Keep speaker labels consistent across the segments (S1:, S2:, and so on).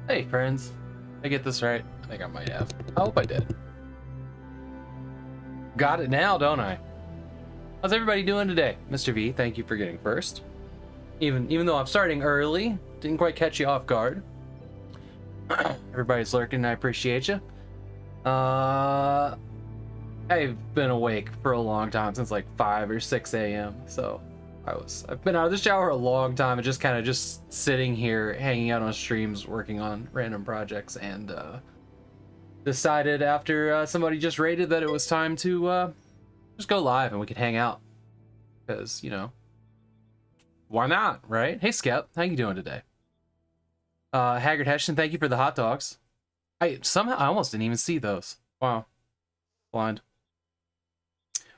S1: Hey friends, I get this right? I think I might have. I hope I did. Got it now, don't I? How's everybody doing today? Mr. V, thank you for getting first. Even though I'm starting early, didn't quite catch you off guard. Everybody's lurking, I appreciate you. I've been awake for a long time, since like 5 or 6 a.m. So I've been out of the shower a long time and just kind of just sitting here, hanging out on streams, working on random projects, and decided after somebody just rated that it was time to just go live and we could hang out. Because, you know, why not, right? Hey, Skep, how you doing today? Haggard Heston, thank you for the hot dogs. I almost didn't even see those. Wow. Blind.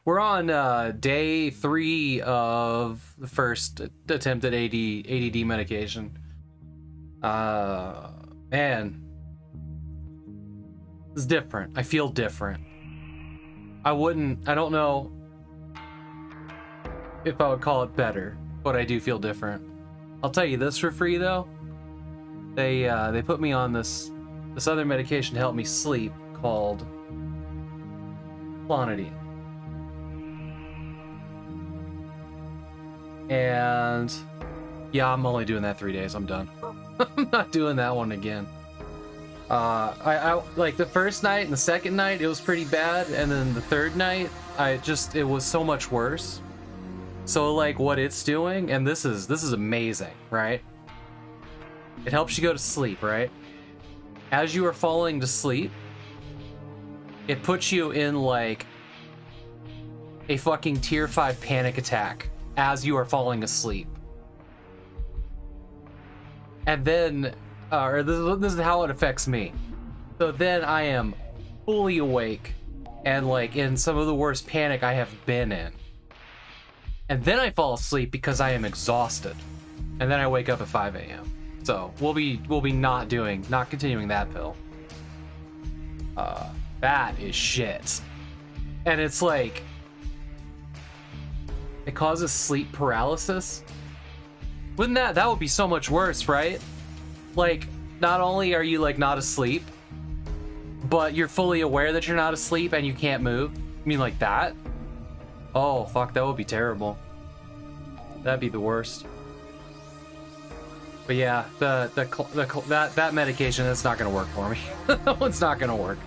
S1: We're on day 3 of the first attempt at ADD medication. Man. It's different. I feel different. I don't know if I would call it better, but I do feel different. I'll tell you this for free though. They put me on this other medication to help me sleep called clonidine. And yeah, I'm only doing that 3 days. I'm done. I'm not doing that one again. I like the first night and the second night it was pretty bad, and then the third night it was so much worse. So like what it's doing, and this is amazing, right? It helps you go to sleep, right? As you are falling to sleep, it puts you in like a fucking tier 5 panic attack as you are falling asleep. And then this is how it affects me. So then I am fully awake and like in some of the worst panic I have been in. And then I fall asleep because I am exhausted. And then I wake up at 5 a.m. So we'll be not continuing that pill. That is shit. And it's like it causes sleep paralysis. Wouldn't that would be so much worse, right? Like, not only are you like not asleep, but you're fully aware that you're not asleep and you can't move. I mean, like that? Oh fuck, that would be terrible. That'd be the worst. But yeah, that medication, that's not gonna work for me. That one's not gonna work.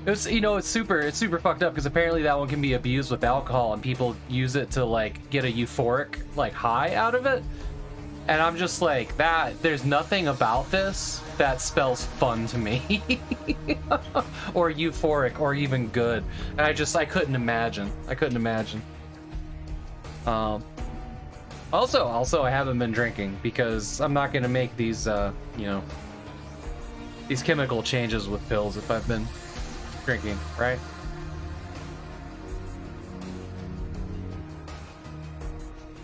S1: It's, you know, it's super fucked up because apparently that one can be abused with alcohol and people use it to like get a euphoric like high out of it. And I'm just like, there's nothing about this that spells fun to me. Or euphoric or even good. And I couldn't imagine. Also I haven't been drinking because I'm not gonna make these you know, these chemical changes with pills if I've been drinking, right?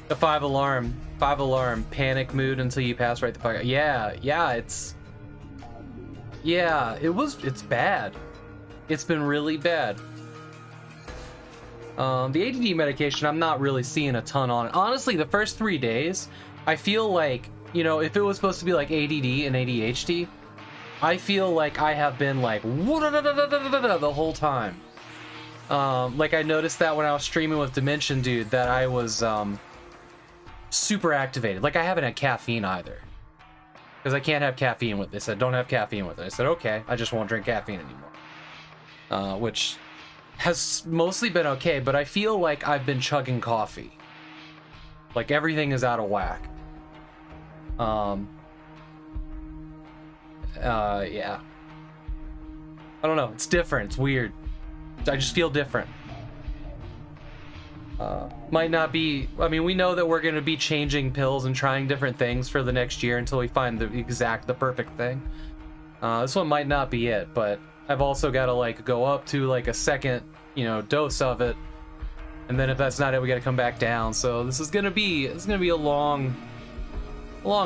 S1: The five alarm panic mood until you pass right the fuck out. It's bad. It's been really bad. The ADD medication, I'm not really seeing a ton on it. Honestly, the first 3 days, I feel like, you know, if it was supposed to be like ADD and ADHD, I feel like I have been like the whole time. Like I noticed that when I was streaming with Dimension Dude that I was super activated. Like I haven't had caffeine either. Because I can't have caffeine with it. They said don't have caffeine with it. I said okay, I just won't drink caffeine anymore. Which has mostly been okay, but I feel like I've been chugging coffee. Like everything is out of whack. Yeah. I don't know, it's different, it's weird. I just feel different. Might not be, I mean, we know that we're gonna be changing pills and trying different things for the next year until we find the perfect thing. This one might not be it, but I've also got to like go up to like a second, you know, dose of it, and then if that's not it, we got to come back down. So this is gonna be a long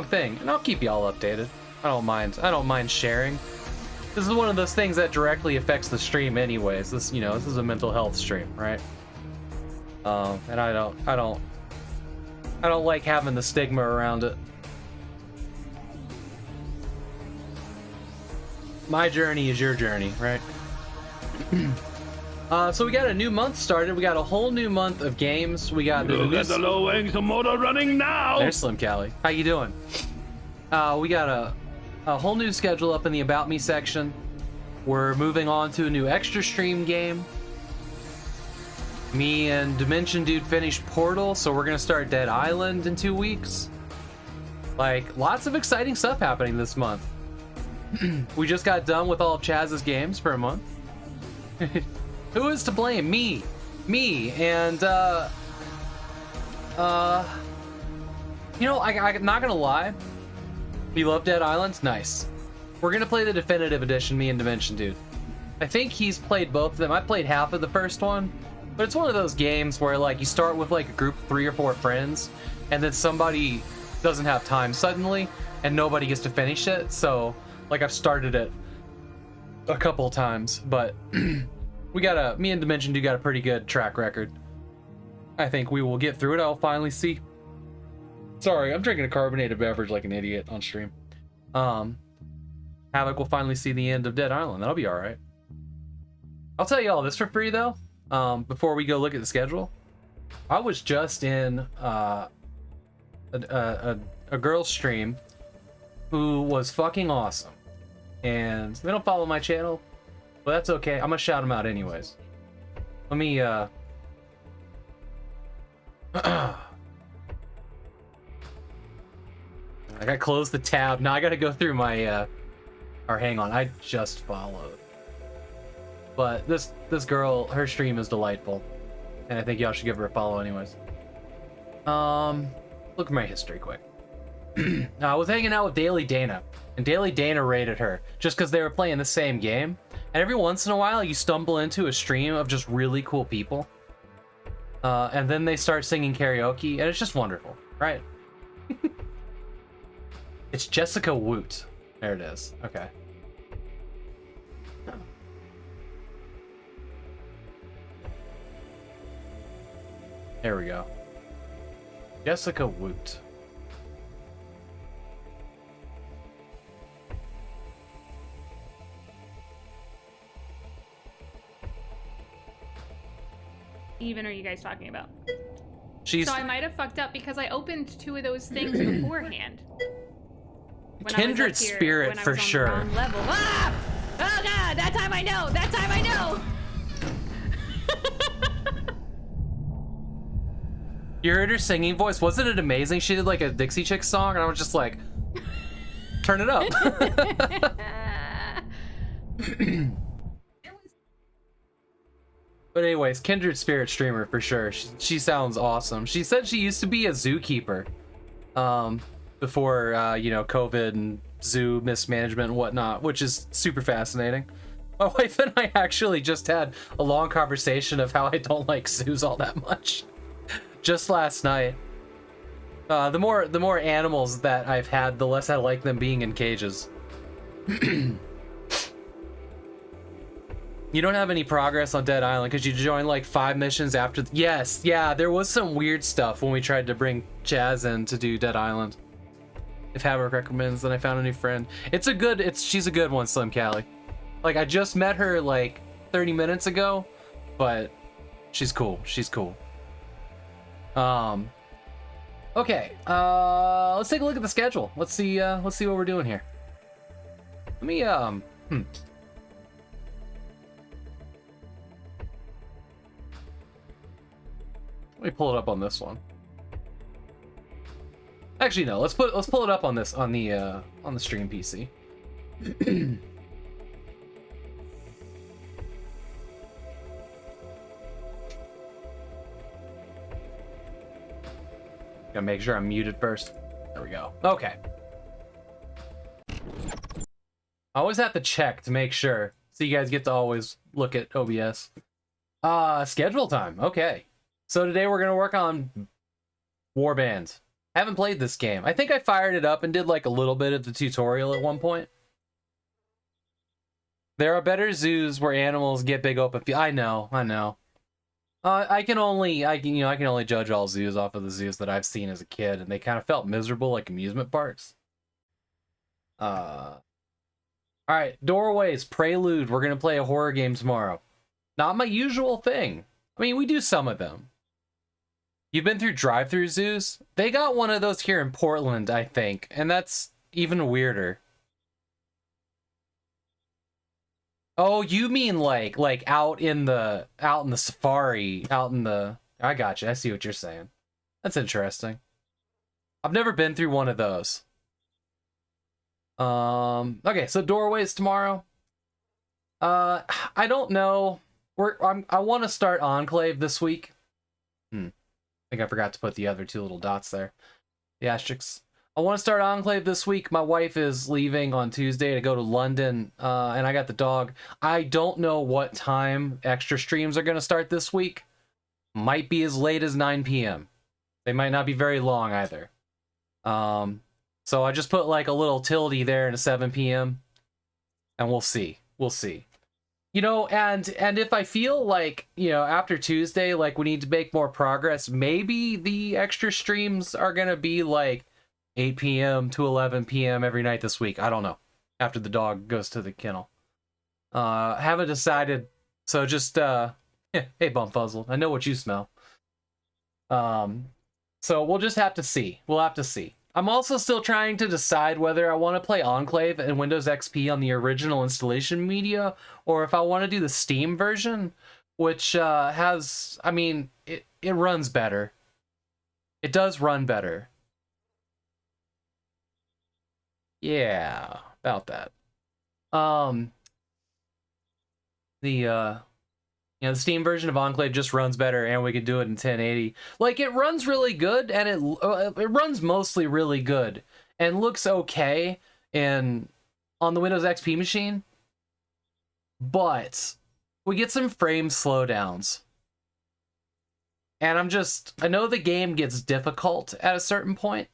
S1: thing, and I'll keep y'all updated. I don't mind sharing. This is one of those things that directly affects the stream, anyways. This, you know, this is a mental health stream, right? And I don't like having the stigma around it. My journey is your journey, right? So we got a new month started. We got a whole new month of games. We got
S2: the low wings of motor running now.
S1: There's Slim Cali. How you doing? We got a whole new schedule up in the About Me section. We're moving on to a new extra stream game. Me and Dimension Dude finished Portal, so we're gonna start Dead Island in 2 weeks. Like, lots of exciting stuff happening this month. We just got done with all of Chaz's games for a month. Who is to blame? Me, and you know, I'm not gonna lie. You love Dead Island? Nice. We're gonna play the definitive edition, me and Dimension Dude. I think he's played both of them. I played half of the first one, but it's one of those games where like you start with like a group of 3 or 4 friends, and then somebody doesn't have time suddenly, and nobody gets to finish it. So like I've started it a couple times, but me and Dimension Dude got a pretty good track record. I think we will get through it. I'll finally see. Sorry, I'm drinking a carbonated beverage like an idiot on stream. Havok will finally see the end of Dead Island. That'll be all right. I'll tell you all this for free though. Before we go look at the schedule, I was just in a girl's stream who was fucking awesome, and they don't follow my channel, but that's okay. I'm gonna shout them out anyways. Let me I gotta close the tab. Now I gotta go through my or hang on, I just followed. But this girl, her stream is delightful, and I think y'all should give her a follow anyways. Look at my history quick. I was hanging out with Daily Dana, and Daily Dana rated her just because they were playing the same game. And every once in a while, you stumble into a stream of just really cool people, and then they start singing karaoke, and it's just wonderful, right? It's Jessica Woot. There it is. Okay. There we go. Jessica Woot.
S3: Even are you guys talking about?
S1: She's
S3: So I might have fucked up because I opened 2 of those things beforehand.
S1: Kindred spirit for sure.
S3: Level. Ah! Oh I know. That time I know.
S1: You heard her singing voice. Wasn't it amazing? She did like a Dixie Chicks song, and I was just like, turn it up. But anyways, kindred spirit streamer for sure. She sounds awesome. She said she used to be a zookeeper before you know, COVID and zoo mismanagement and whatnot, which is super fascinating. My wife and I actually just had a long conversation of how I don't like zoos all that much just last night. The more animals that I've had, the less I like them being in cages. You don't have any progress on Dead Island because you joined like 5 missions after. Yes, yeah, there was some weird stuff when we tried to bring Jazz in to do Dead Island. If Havok recommends, then I found a new friend. She's a good one, Slim Callie. Like, I just met her like 30 minutes ago, but she's cool. She's cool. Okay, let's take a look at the schedule. Let's see what we're doing here. Let me Let me pull it up on this one. Actually, no. Let's pull it up on this on the stream PC. Gotta make sure I'm muted first. There we go. Okay. I always have to check to make sure, so you guys get to always look at OBS. Schedule time. Okay. So today we're gonna work on Warband. I haven't played this game. I think I fired it up and did like a little bit of the tutorial at one point. There are better zoos where animals get big open field. I know. I can only judge all zoos off of the zoos that I've seen as a kid, and they kind of felt miserable, like amusement parks. All right, Doorways, Prelude. We're gonna play a horror game tomorrow. Not my usual thing. I mean, we do some of them. You've been through drive-through zoos? They got one of those here in Portland, I think, and that's even weirder. Oh, you mean like out in the safari, I gotcha. I see what you're saying. That's interesting. I've never been through one of those. Okay, so Doorways tomorrow. I don't know. I want to start Enclave this week. I think I forgot to put the other 2 little dots there. The asterisks. I want to start Enclave this week. My wife is leaving on Tuesday to go to London, and I got the dog. I don't know what time extra streams are going to start this week. Might be as late as 9 p.m. They might not be very long either. So I just put like a little tilde there in a 7 p.m. and we'll see. We'll see. You know, and if I feel like, you know, after Tuesday, like we need to make more progress, maybe the extra streams are going to be like 8 p.m. to 11 p.m. every night this week. I don't know. After the dog goes to the kennel. Haven't decided. So just, hey, Bumfuzzle, I know what you smell. So we'll just have to see. We'll have to see. I'm also still trying to decide whether I want to play Enclave and Windows XP on the original installation media, or if I want to do the Steam version, which has, I mean, it runs better. It does run better. Yeah, about that. The Steam version of Enclave just runs better, and we could do it in 1080. Like, it runs really good, and it runs mostly really good, and looks okay on the Windows XP machine. But we get some frame slowdowns. And I know the game gets difficult at a certain point.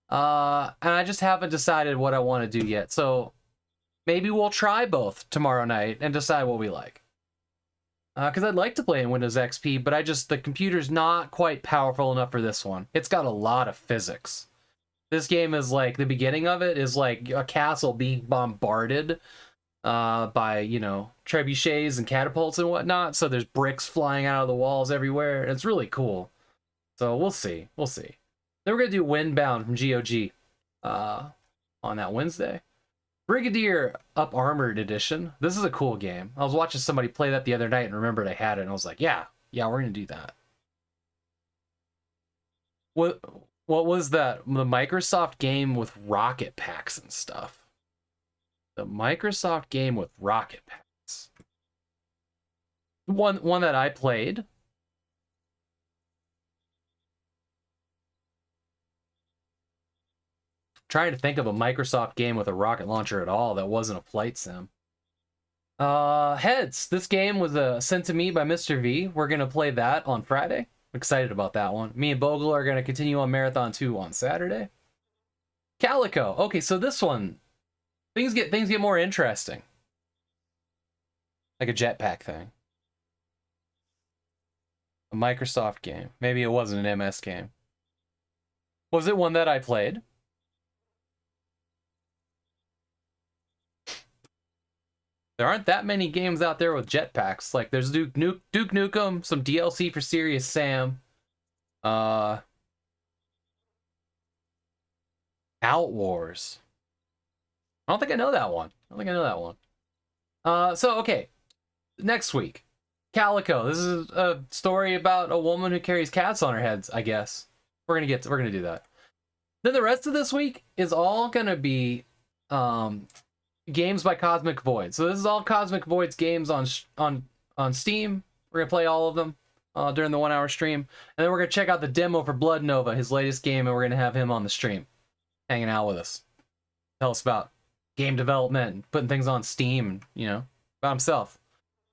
S1: And I just haven't decided what I want to do yet. So maybe we'll try both tomorrow night and decide what we like. Because I'd like to play in Windows XP, but the computer's not quite powerful enough for this one. It's got a lot of physics. This game is like, the beginning of it is like a castle being bombarded by, you know, trebuchets and catapults and whatnot. So there's bricks flying out of the walls everywhere. It's really cool. So we'll see. We'll see. Then we're going to do Windbound from GOG on that Wednesday. Brigadier Up Armored Edition. This is a cool game. I was watching somebody play that the other night and remembered I had it, and I was like, yeah, we're gonna do that. What was that? The Microsoft game with rocket packs and stuff. The Microsoft game with rocket packs. One that I played. Trying to think of a Microsoft game with a rocket launcher at all that wasn't a flight sim. Heads. This game was sent to me by Mr. V. We're gonna play that on Friday. I'm excited about that one. Me and Bogle are gonna continue on Marathon 2 on Saturday. Calico. Okay, so this one, things get more interesting. Like a jetpack thing. A Microsoft game. Maybe it wasn't an MS game. Was it one that I played? There aren't that many games out there with jetpacks. Like, there's Duke Nukem, some DLC for Serious Sam. Out Wars. I don't think I know that one. So, okay. Next week. Calico. This is a story about a woman who carries cats on her heads, I guess. We're gonna do that. Then the rest of this week is all gonna be games by Cosmic Void. So this is all Cosmic Void's games on Steam. We're gonna play all of them during the 1 hour stream, and then we're gonna check out the demo for Blood Nova, his latest game, and we're gonna have him on the stream, hanging out with us, tell us about game development, and putting things on Steam, you know, about himself.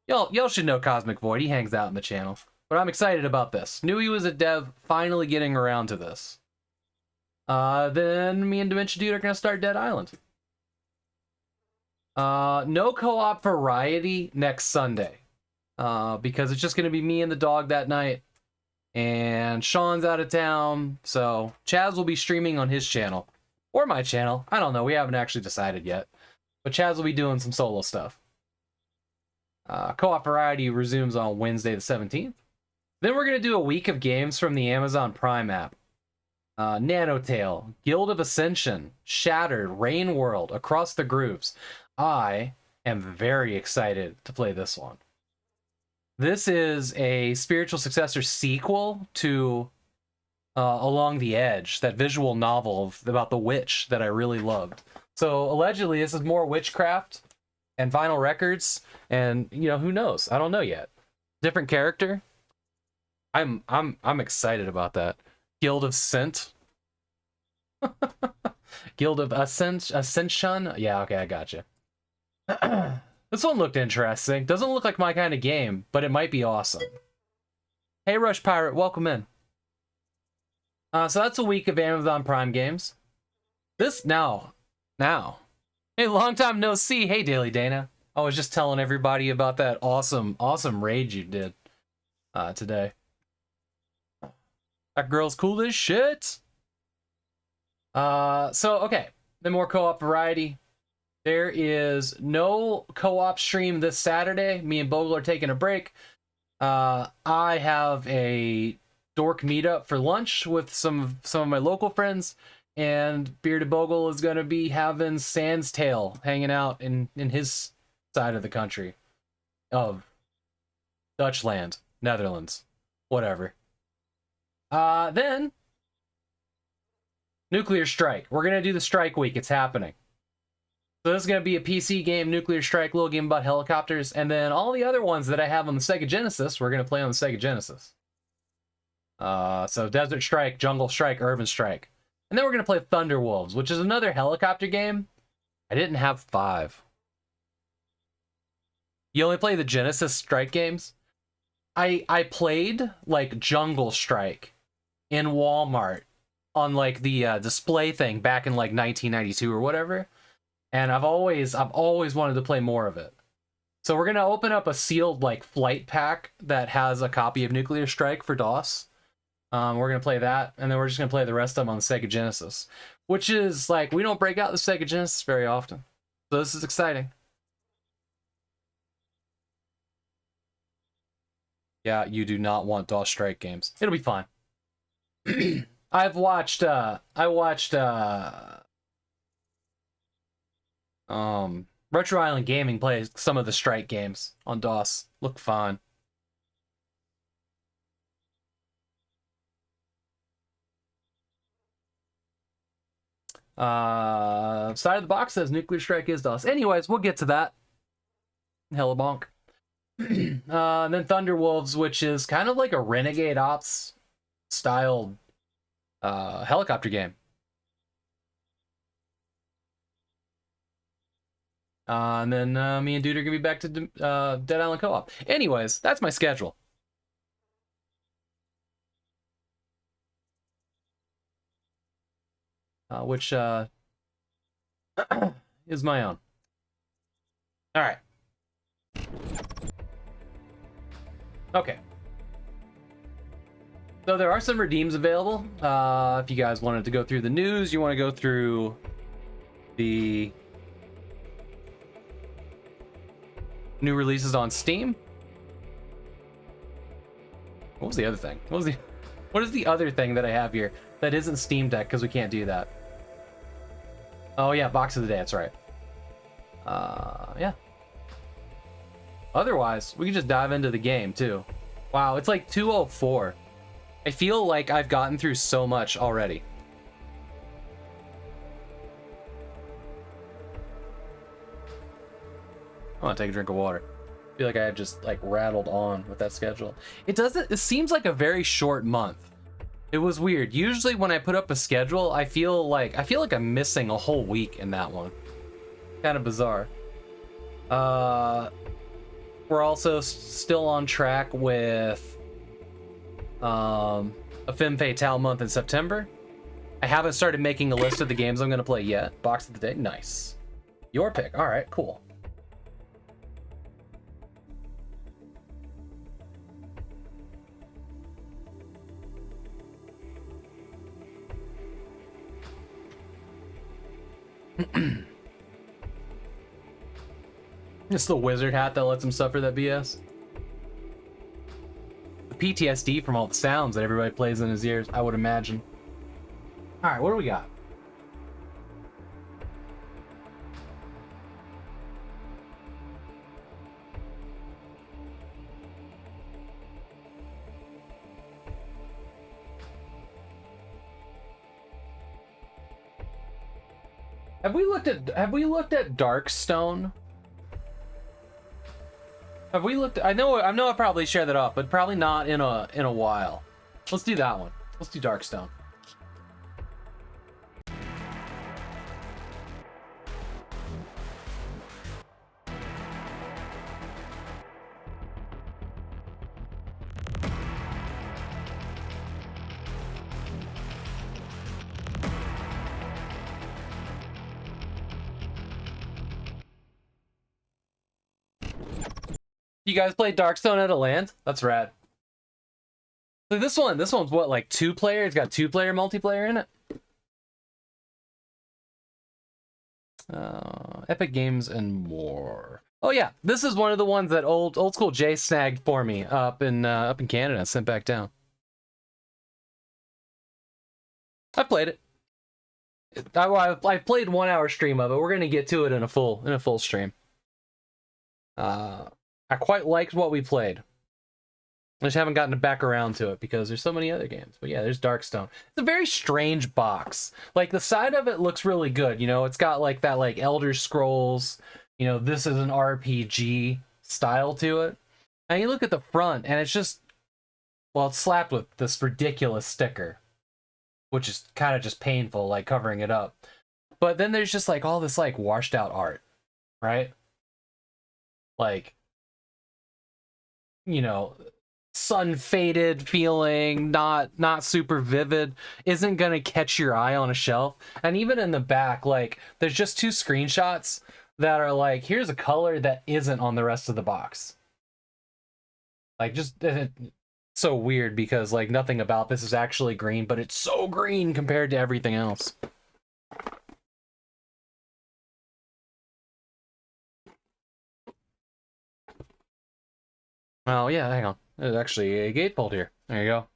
S1: Y'all should know Cosmic Void. He hangs out in the channel, but I'm excited about this. Knew he was a dev, finally getting around to this. Then me and Dementia Dude are gonna start Dead Island. No co-op variety next Sunday, because it's just going to be me and the dog that night, and Sean's out of town, so Chaz will be streaming on his channel, or my channel. I don't know, we haven't actually decided yet, but Chaz will be doing some solo stuff. Co-op variety resumes on Wednesday the 17th. Then we're going to do a week of games from the Amazon Prime app. Nanotale, Guild of Ascension, Shattered, Rain World, Across the Grooves. I am very excited to play this one. This is a spiritual successor sequel to Along the Edge, that visual novel about the witch that I really loved. So allegedly this is more witchcraft and vinyl records, and you know, who knows? I don't know yet. Different character. I'm excited about that. Guild of Scent. Guild of Ascension. Yeah, okay, I gotcha. This one looked interesting. Doesn't look like my kind of game, but it might be awesome. Hey, Rush Pirate, welcome in. So that's a week of Amazon Prime games. This now. Hey, long time no see. Hey, Daily Dana. I was just telling everybody about that awesome raid you did today. That girl's cool as shit. So okay, then more co-op variety. There is no co-op stream this Saturday. Me and Bogle are taking a break. I have a dork meetup for lunch with some of my local friends, and Bearded Bogle is gonna be having Sans Tail hanging out in his side of the country, of Dutchland, Netherlands, whatever. Then Nuclear Strike. We're gonna do the Strike Week. It's happening. So this is going to be a PC game, Nuclear Strike, little game about helicopters, and then all the other ones that I have on the Sega Genesis, we're going to play on the Sega Genesis. So Desert Strike, Jungle Strike, Urban Strike. And then we're going to play Thunderwolves, which is another helicopter game. I didn't have 5. You only play the Genesis Strike games? I played, like, Jungle Strike in Walmart on, like, the display thing back in, like, 1992 or whatever. And I've always wanted to play more of it. So we're gonna open up a sealed like flight pack that has a copy of Nuclear Strike for DOS. We're gonna play that, and then we're just gonna play the rest of them on the Sega Genesis, which is like, we don't break out the Sega Genesis very often, so this is exciting. Yeah, you do not want DOS Strike games. It'll be fine. I watched Retro Island Gaming plays some of the Strike games on DOS. Look fun. Side of the box says Nuclear Strike is DOS. Anyways, we'll get to that. Hella bonk. And then Thunderwolves, which is kind of like a Renegade Ops styled helicopter game. And then me and Dude are gonna be back to Dead Island Co-op. Anyways, that's my schedule. Which is my own. All right. Okay. So there are some redeems available. If you guys wanted to go through the news, you want to go through the new releases on Steam. What was the other thing? What is the other thing that I have here that isn't Steam Deck, because we can't do that? Oh yeah, box of the day, that's right. Yeah. Otherwise, we can just dive into the game too. Wow, it's like 2:04. I feel like I've gotten through so much already. I want to take a drink of water. I feel like I have just like rattled on with that schedule. It seems like a very short month. It was weird. Usually when I put up a schedule, I feel like I'm missing a whole week in that one. Kind of bizarre. We're also still on track with a Femme Fatale month in September. I haven't started making a list of the games I'm going to play yet. Box of the day, nice. Your pick. All right, cool. It's the wizard hat that lets him suffer that BS. The PTSD from all the sounds that everybody plays in his ears, I would imagine. All right, what do we got? Have we looked at Darkstone? Have we looked? I know I probably shared that off, but probably not in a while. Let's do that one. Let's do Darkstone. You guys played Darkstone at a land? That's rad. So this one's what, like 2-player? It's got 2-player multiplayer in it. Epic Games and more. Oh yeah, this is one of the ones that old school Jay snagged for me up in Canada and sent back down. I played it. I played 1 hour stream of it. We're gonna get to it in a full stream. I quite liked what we played. I just haven't gotten back around to it because there's so many other games. But yeah, there's Darkstone. It's a very strange box. Like the side of it looks really good. You know, it's got like that like Elder Scrolls, you know, this is an RPG style to it. And you look at the front and it's just, well, it's slapped with this ridiculous sticker, which is kind of just painful, like covering it up. But then there's just like all this like washed out art, right? Like, you know, sun faded feeling, not super vivid, isn't gonna catch your eye on a shelf. And even in the back, like there's just 2 screenshots that are like, here's a color that isn't on the rest of the box. Like just so weird because like nothing about this is actually green, but it's so green compared to everything else. Oh yeah, hang on. There's actually a gatefold here. There you go.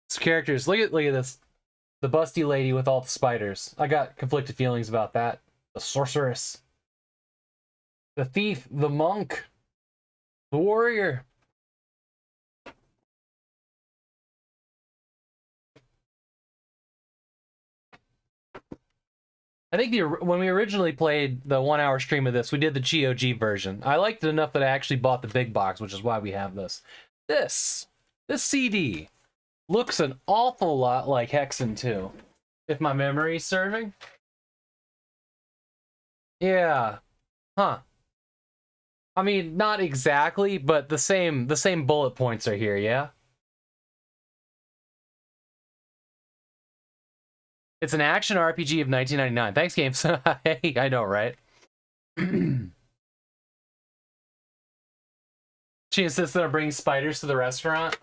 S1: It's characters. Look at this. The busty lady with all the spiders. I got conflicted feelings about that. the sorceress, the thief, the monk, the warrior. I think when we originally played the 1 hour stream of this, we did the GOG version. I liked it enough that I actually bought the big box, which is why we have this. This CD looks an awful lot like Hexen 2, if my memory's serving. Yeah. Huh. I mean, not exactly, but the same bullet points are here, yeah? It's an action RPG of 1999. Thanks, games. Hey, I know, right? She insisted on bringing spiders to the restaurant.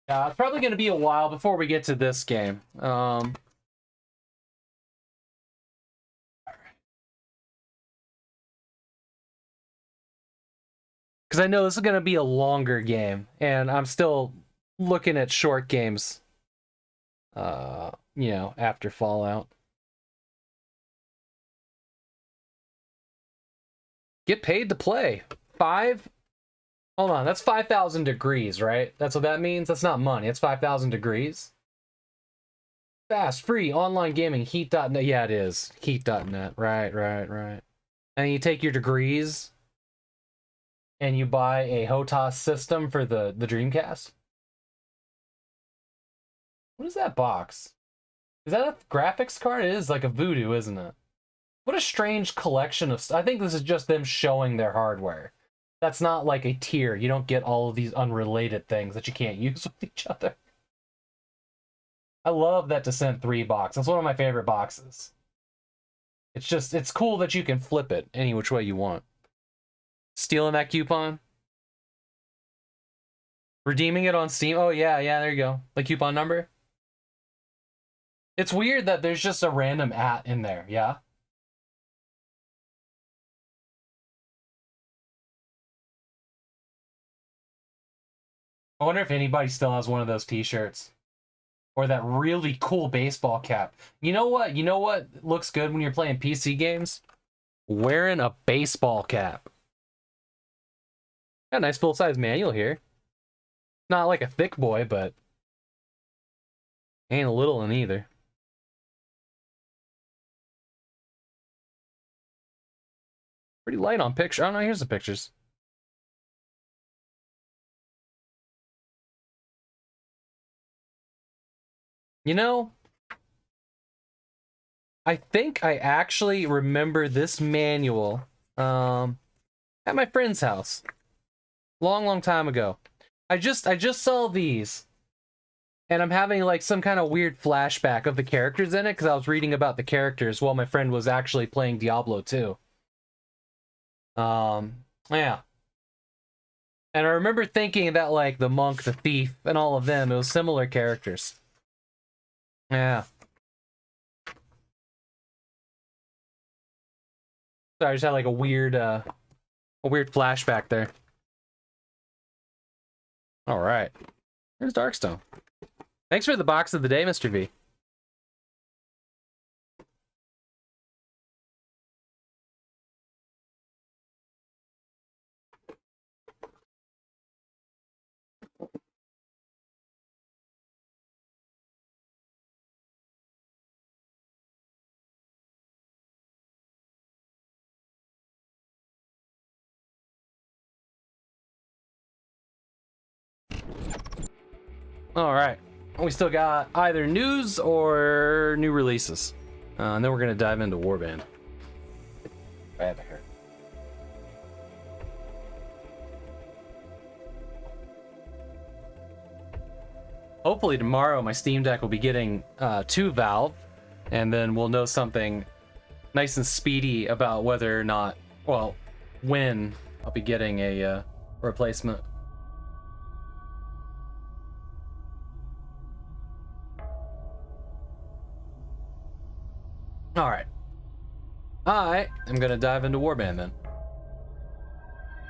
S1: It's probably going to be a while before we get to this game. Because I know this is going to be a longer game, and I'm still looking at short games, you know, after Fallout. Get paid to play. Hold on, that's 5,000 degrees, right? That's what that means? That's not money, it's 5,000 degrees. Fast, free, online gaming, heat.net. Yeah, it is. Heat.net, right. And you take your degrees, and you buy a HOTAS system for the Dreamcast. What is that box? Is that a graphics card? It is like a Voodoo, isn't it? What a strange collection of... I think this is just them showing their hardware. That's not like a tier. You don't get all of these unrelated things that you can't use with each other. I love that Descent 3 box. That's one of my favorite boxes. It's just... It's cool that you can flip it any which way you want. Stealing that coupon? Redeeming it on Steam? Oh, yeah, there you go. The coupon number? It's weird that there's just a random @ in there, yeah? I wonder if anybody still has one of those t-shirts. Or that really cool baseball cap. You know what? You know what looks good when you're playing PC games? Wearing a baseball cap. Got a nice full-size manual here. Not like a thick boy, but ain't a little one either. Pretty light on picture. Oh no, here's the pictures. You know, I think I actually remember this manual at my friend's house. Long time ago. I just saw these. And I'm having like some kind of weird flashback of the characters in it because I was reading about the characters while my friend was actually playing Diablo 2. Yeah. And I remember thinking that like the monk, the thief, and all of them, it was similar characters. Yeah. So I just had like a weird flashback there. All right. Here's Darkstone. Thanks for the box of the day, Mr. V. All right. We still got either news or new releases. And then we're going to dive into Warband. Grab here. Hopefully tomorrow my Steam Deck will be getting to Valve, and then we'll know something nice and speedy about whether or not, well, when I'll be getting a replacement. Alright. I am going to dive into Warband then.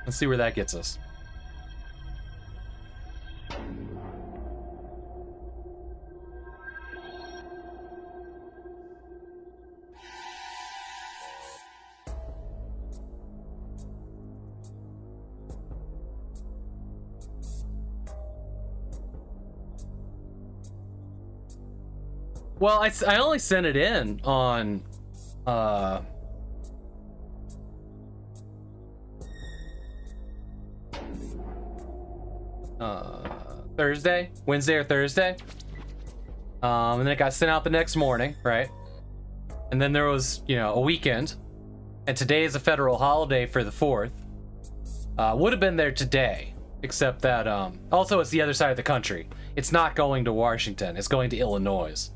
S1: Let's see where that gets us. Well, I only sent it in on Thursday, Wednesday or Thursday. And then it got sent out the next morning, right? And then there was, you know, a weekend. And today is a federal holiday for the 4th. Would have been there today, except that also it's the other side of the country. It's not going to Washington, it's going to Illinois.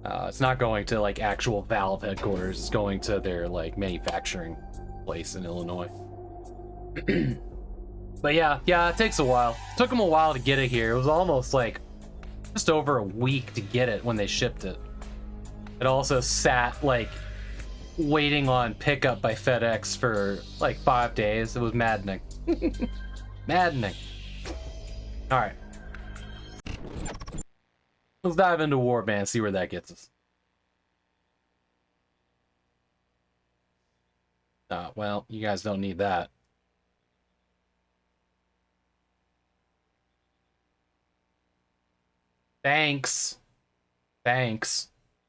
S1: It's not going to like actual Valve headquarters, it's going to their like manufacturing place in Illinois. But yeah, it takes a while. It took them a while to get it here. It was almost like just over a week to get it when they shipped it. It also sat like waiting on pickup by FedEx for like 5 days. It was maddening. Maddening. All right. Let's dive into Warband, see where that gets us. Well, you guys don't need that. Thanks,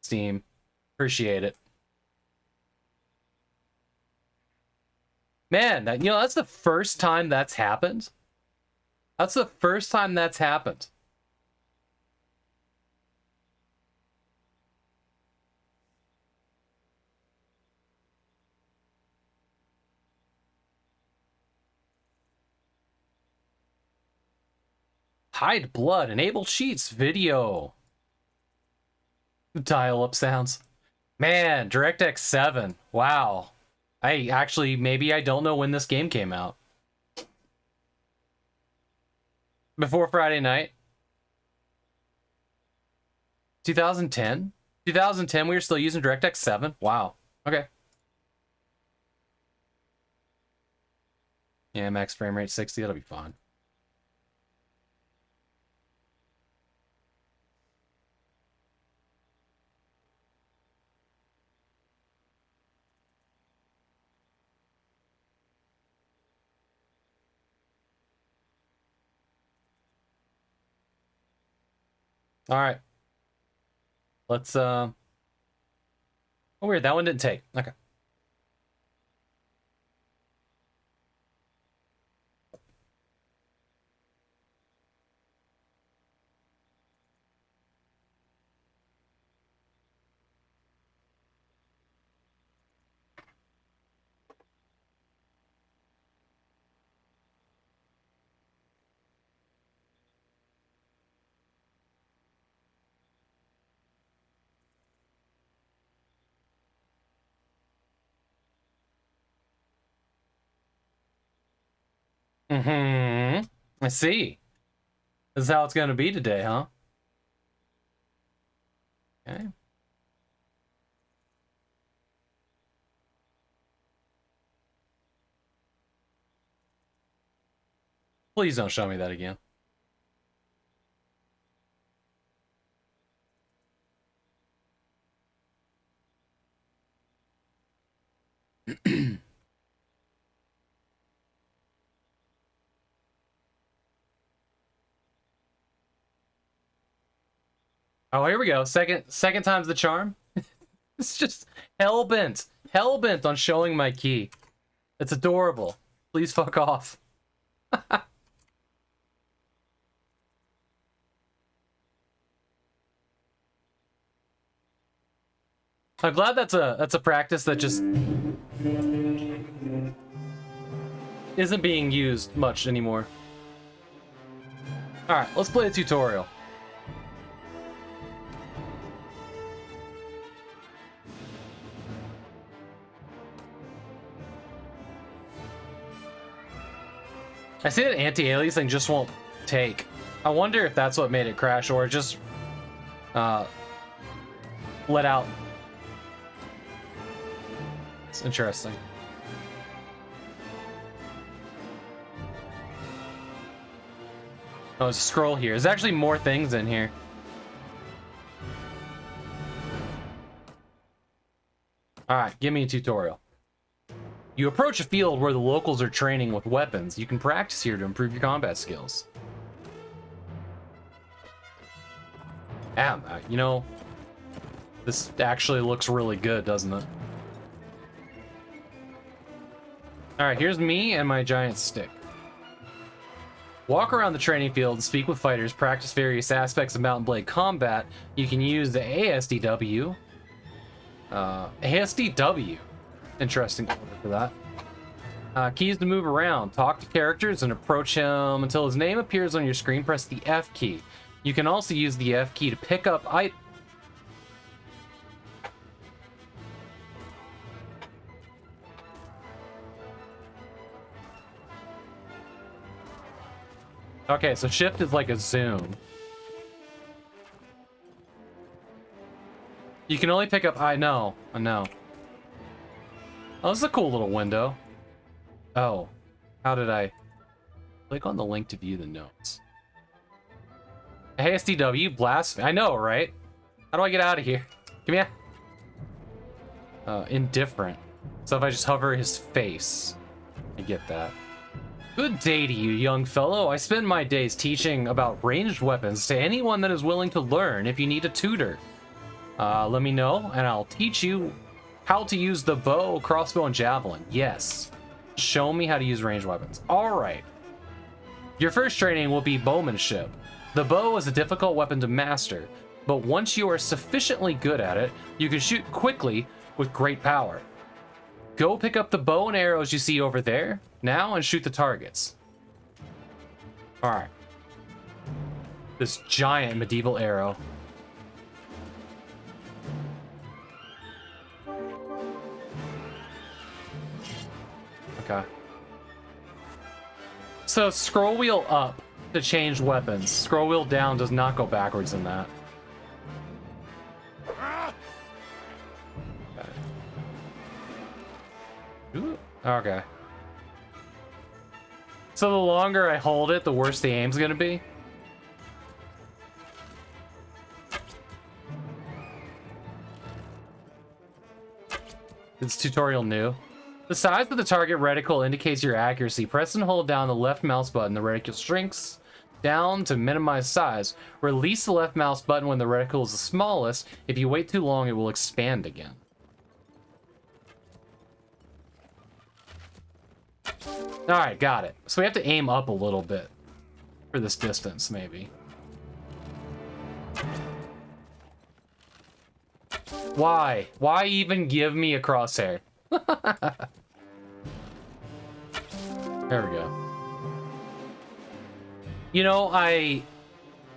S1: Steam. Appreciate it. Man, that, you know, that's the first time that's happened. That's the first time that's happened. Hide blood, enable cheats, video. Dial-up sounds. Man, DirectX 7. Wow. I actually, maybe I don't know when this game came out. Before Friday night? 2010? 2010 we were still using DirectX 7? Wow. Okay. Yeah, max frame rate 60, that'll be fine. All right. Let's oh weird, that one didn't take. Okay. Mm-hmm. I see. This is how it's gonna be today, huh? Okay. Please don't show me that again. Oh, here we go. Second time's the charm. It's just hell-bent on showing my key. It's adorable. Please fuck off. I'm glad that's a practice that just isn't being used much anymore. All right, let's play a tutorial. I see that anti-aliasing just won't take. I wonder if that's what made it crash, or just let out. It's interesting. Oh, there's a scroll here. There's actually more things in here. Alright, give me a tutorial. You approach a field where the locals are training with weapons. You can practice here to improve your combat skills. Damn, you know, this actually looks really good, doesn't it? Alright, here's me and my giant stick. Walk around the training field, speak with fighters, practice various aspects of Mountain Blade combat. You can use the ASDW. ASDW. Interesting order for that. Keys to move around. Talk to characters and approach him until his name appears on your screen. Press the F key. You can also use the F key to pick up Okay, so shift is like a zoom. You can only pick up... I know. Oh, this is a cool little window. Oh. How did I... Click on the link to view the notes. Hey, SDW, blasphemy. I know, right? How do I get out of here? Come here. Indifferent. So if I just hover his face, I get that. Good day to you, young fellow. I spend my days teaching about ranged weapons to anyone that is willing to learn. If you need a tutor, let me know, and I'll teach you how to use the bow, crossbow, and javelin. Yes. Show me how to use ranged weapons. All right. Your first training will be bowmanship. The bow is a difficult weapon to master, but once you are sufficiently good at it, you can shoot quickly with great power. Go pick up the bow and arrows you see over there now and shoot the targets. All right. This giant medieval arrow. Okay. So scroll wheel up to change weapons. Scroll wheel down does not go backwards in that. Ooh, okay. So the longer I hold it, the worse the aim's gonna be. It's tutorial new. The size of the target reticle indicates your accuracy. Press and hold down the left mouse button. The reticle shrinks down to minimize size. Release the left mouse button when the reticle is the smallest. If you wait too long, it will expand again. Alright, got it. So we have to aim up a little bit for this distance, maybe. Why? Why even give me a crosshair? There we go. You know,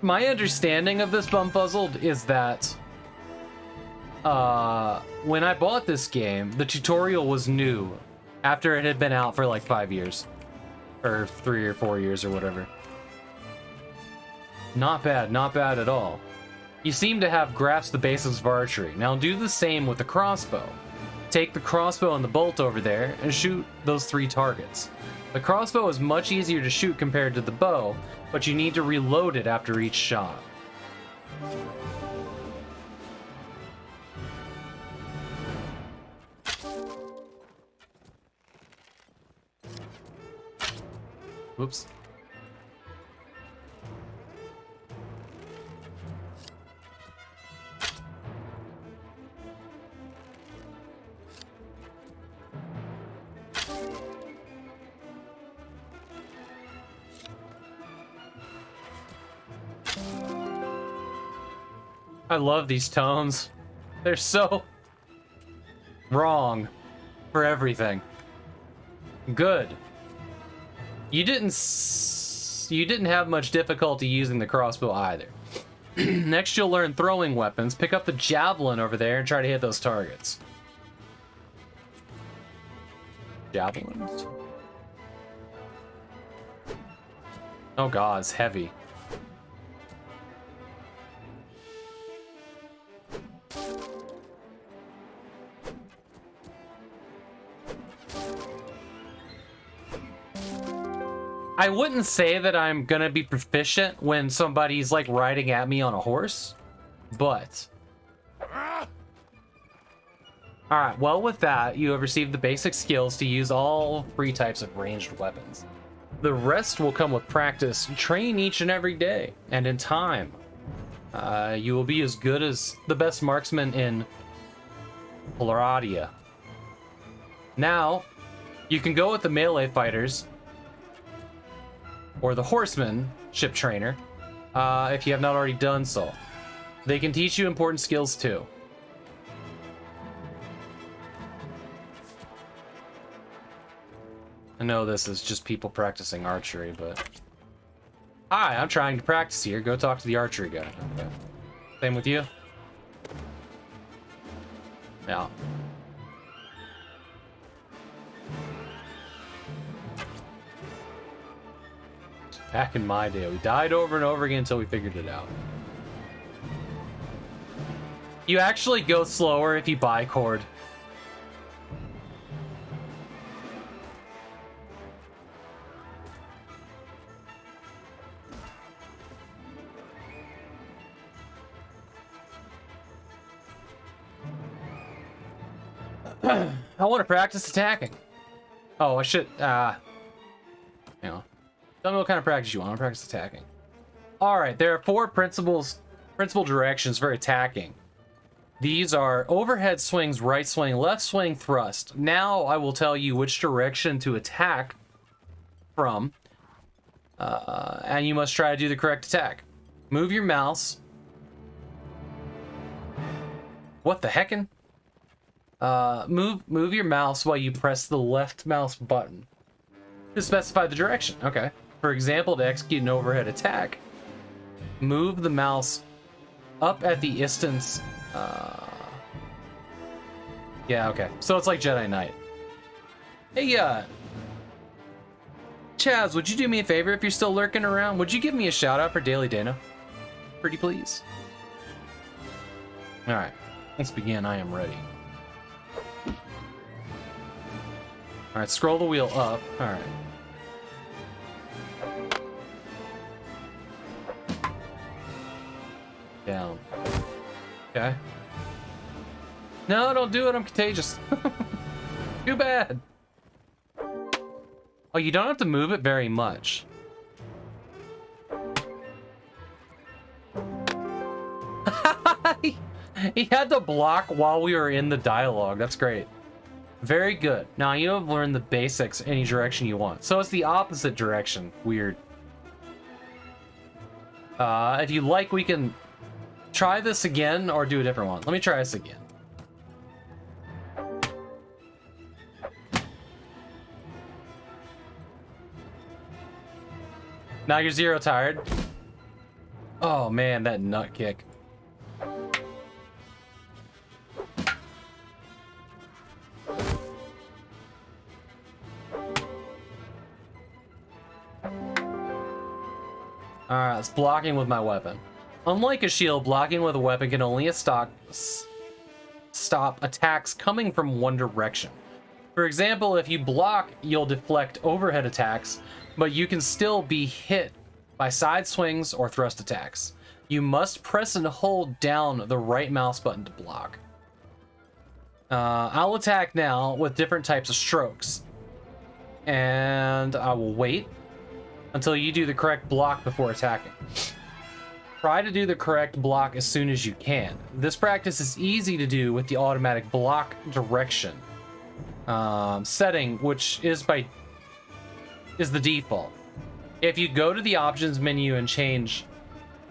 S1: my understanding of this Bumfuzzled is that when I bought this game, the tutorial was new after it had been out for like 5 years or 3 or 4 years or whatever. Not bad at all. You seem to have grasped the basics of archery. Now do the same with the crossbow. Take the crossbow and the bolt over there and shoot those 3 targets. The crossbow is much easier to shoot compared to the bow, but you need to reload it after each shot. Whoops. I love these tones. They're so wrong for everything. Good. You didn't have much difficulty using the crossbow either. Next, you'll learn throwing weapons. Pick up the javelin over there and try to hit those targets. Javelins? Oh god, it's heavy. I wouldn't say that I'm gonna be proficient when somebody's like riding at me on a horse, but... Alright, well with that, you have received the basic skills to use all 3 types of ranged weapons. The rest will come with practice. Train each and every day, and in time. You will be as good as the best marksman in Polaria. Now, you can go with the melee fighters or the horseman ship trainer if you have not already done so. They can teach you important skills too. I know this is just people practicing archery, but... Hi, I'm trying to practice here. Go talk to the archery guy. Okay. Same with you? Yeah. Back in my day, we died over and over again until we figured it out. You actually go slower if you buy cord. I want to practice attacking. Oh, I should, you know, tell me what kind of practice you want. I want to practice attacking. All right, there are four principal directions for attacking. These are overhead swings, right swing, left swing, thrust. Now I will tell you which direction to attack from, and you must try to do the correct attack. Move your mouse. What the heckin'? Move your mouse while you press the left mouse button to specify the direction. Okay. For example, to execute an overhead attack, move the mouse up at the distance. Yeah, okay. So it's like Jedi Knight. Hey, Chaz, would you do me a favor if you're still lurking around? Would you give me a shout out for Daily Dana? Pretty please. All right, let's begin. I am ready. All right, scroll the wheel up. All right. Down. Okay. No, don't do it. I'm contagious. Too bad. Oh, you don't have to move it very much. He had to block while we were in the dialogue. That's great. Very good. Now you have learned the basics any direction you want. So it's the opposite direction. Weird. If you like, we can try this again or do a different one. Let me try this again. Now you're zero tired. Oh man, that nut kick. Alright, it's blocking with my weapon. Unlike a shield, blocking with a weapon can only stop attacks coming from one direction. For example, if you block, you'll deflect overhead attacks, but you can still be hit by side swings or thrust attacks. You must press and hold down the right mouse button to block. I'll attack now with different types of strokes. And I will wait until you do the correct block before attacking. Try to do the correct block as soon as you can. This practice is easy to do with the automatic block direction setting, which is the default. If you go to the options menu and change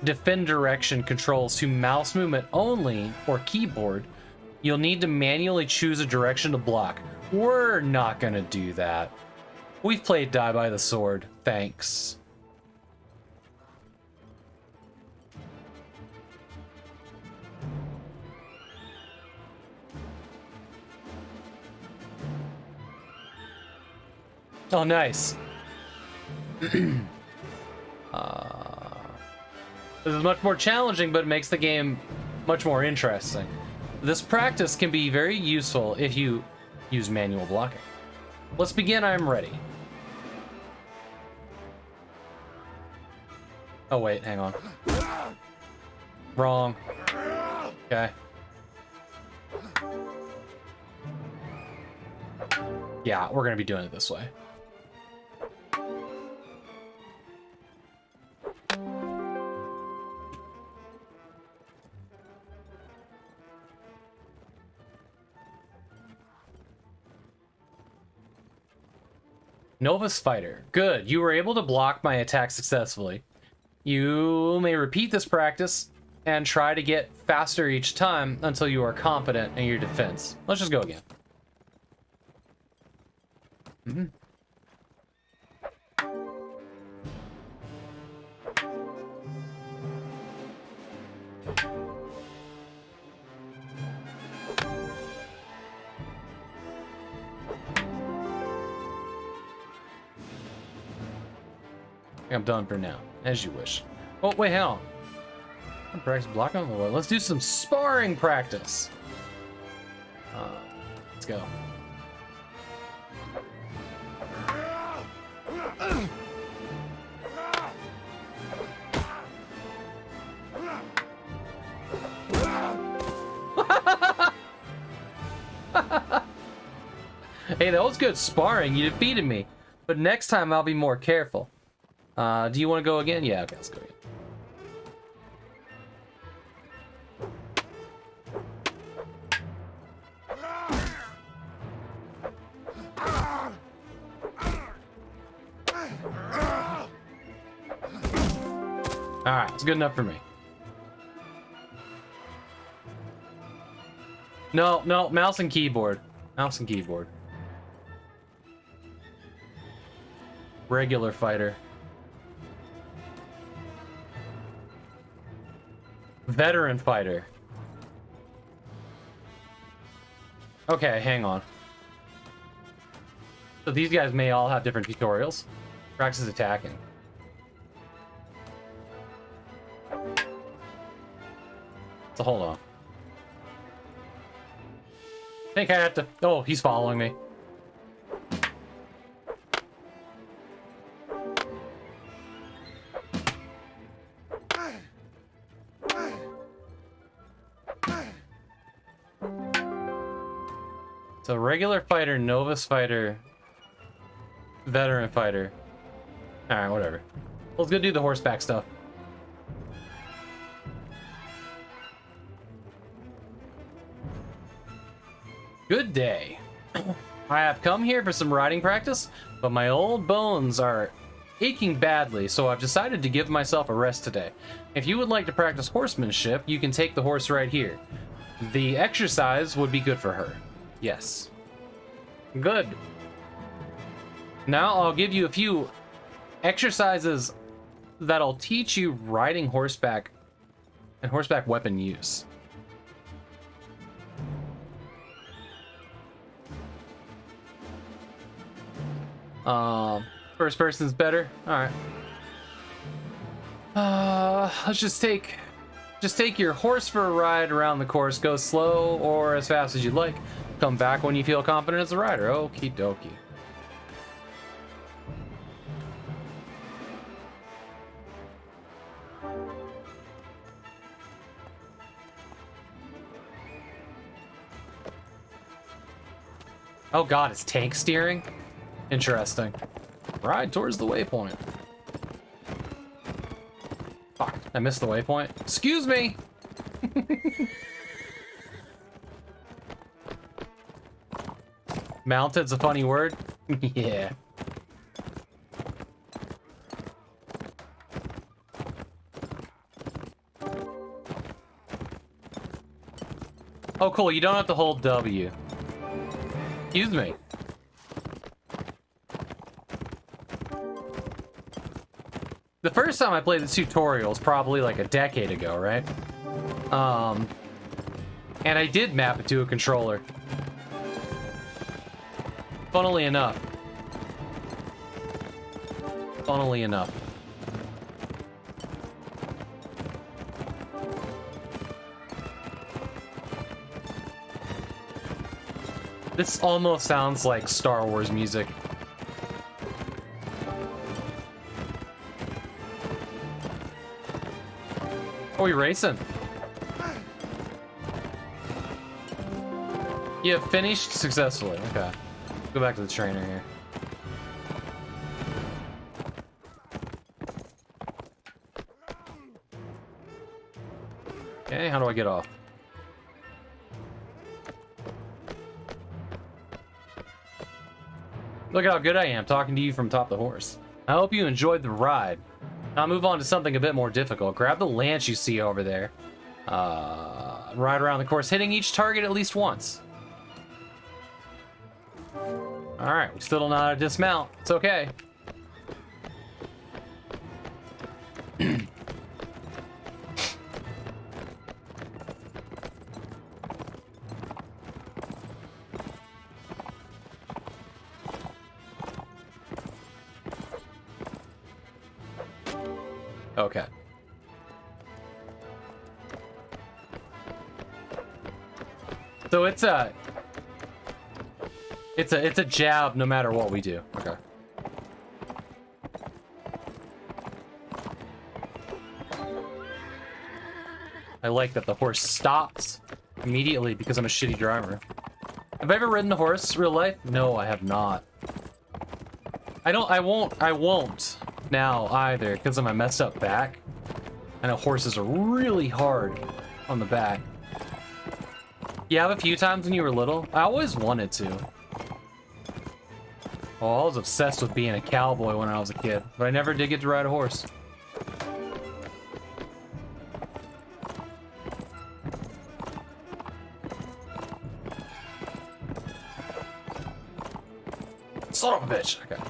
S1: defend direction controls to mouse movement only or keyboard, you'll need to manually choose a direction to block. We're not gonna do that. We've played Die by the Sword. Thanks. Oh, nice. This is much more challenging, but it makes the game much more interesting. This practice can be very useful if you use manual blocking. Let's begin. I'm ready. Oh, wait, hang on. Wrong. Okay. Yeah, we're gonna be doing it this way. Novus Fighter. Good. You were able to block my attack successfully. You may repeat this practice and try to get faster each time until you are confident in your defense. Let's just go again. Mm-hmm. I'm done for now, as you wish. Oh, wait, hang on. Practice blocking. Well, let's do some sparring practice. Let's go. Hey, that was good sparring. You defeated me. But next time I'll be more careful. Do you want to go again? Yeah, okay, let's go again. Alright, it's good enough for me. No, no, mouse and keyboard. Mouse and keyboard. Regular fighter. Veteran fighter. Okay, hang on. So these guys may all have different tutorials. Practice attacking. So hold on. I think I have to... Oh, he's following me. So regular fighter, Novus fighter, veteran fighter. Alright, whatever. Let's go do the horseback stuff. Good day. I have come here for some riding practice, but my old bones are aching badly, so I've decided to give myself a rest today. If you would like to practice horsemanship, you can take the horse right here. The exercise would be good for her. Yes. Good. Now I'll give you a few exercises that'll teach you riding horseback and horseback weapon use. First person's better. All right. Let's just take your horse for a ride around the course. Go slow or as fast as you like. Come back when you feel confident as a rider. Okie dokie. Oh god, it's tank steering? Interesting. Ride towards the waypoint. Fuck, I missed the waypoint. Excuse me! Mounted's a funny word? Yeah. Oh cool, you don't have to hold W. Excuse me. The first time I played the tutorial was probably like a decade ago, right? And I did map it to a controller. Funnily enough. Funnily enough. This almost sounds like Star Wars music. Oh, we racing. You have finished successfully. Okay. Go back to the trainer here. Okay, how do I get off? Look at how good I am talking to you from top of the horse. I hope you enjoyed the ride. Now move on to something a bit more difficult. Grab the lance you see over there. Ride around the course, hitting each target at least once. Alright, we still don't know how to dismount. It's okay. Okay. So it's a jab no matter what we do. Okay. I like that the horse stops immediately because I'm a shitty driver. Have I ever ridden a horse real life? No, I have not. I won't now either because of my messed up back. I know horses are really hard on the back. You have a few times when you were little? I always wanted to. Oh, I was obsessed with being a cowboy when I was a kid, but I never did get to ride a horse. Son of a bitch. Okay.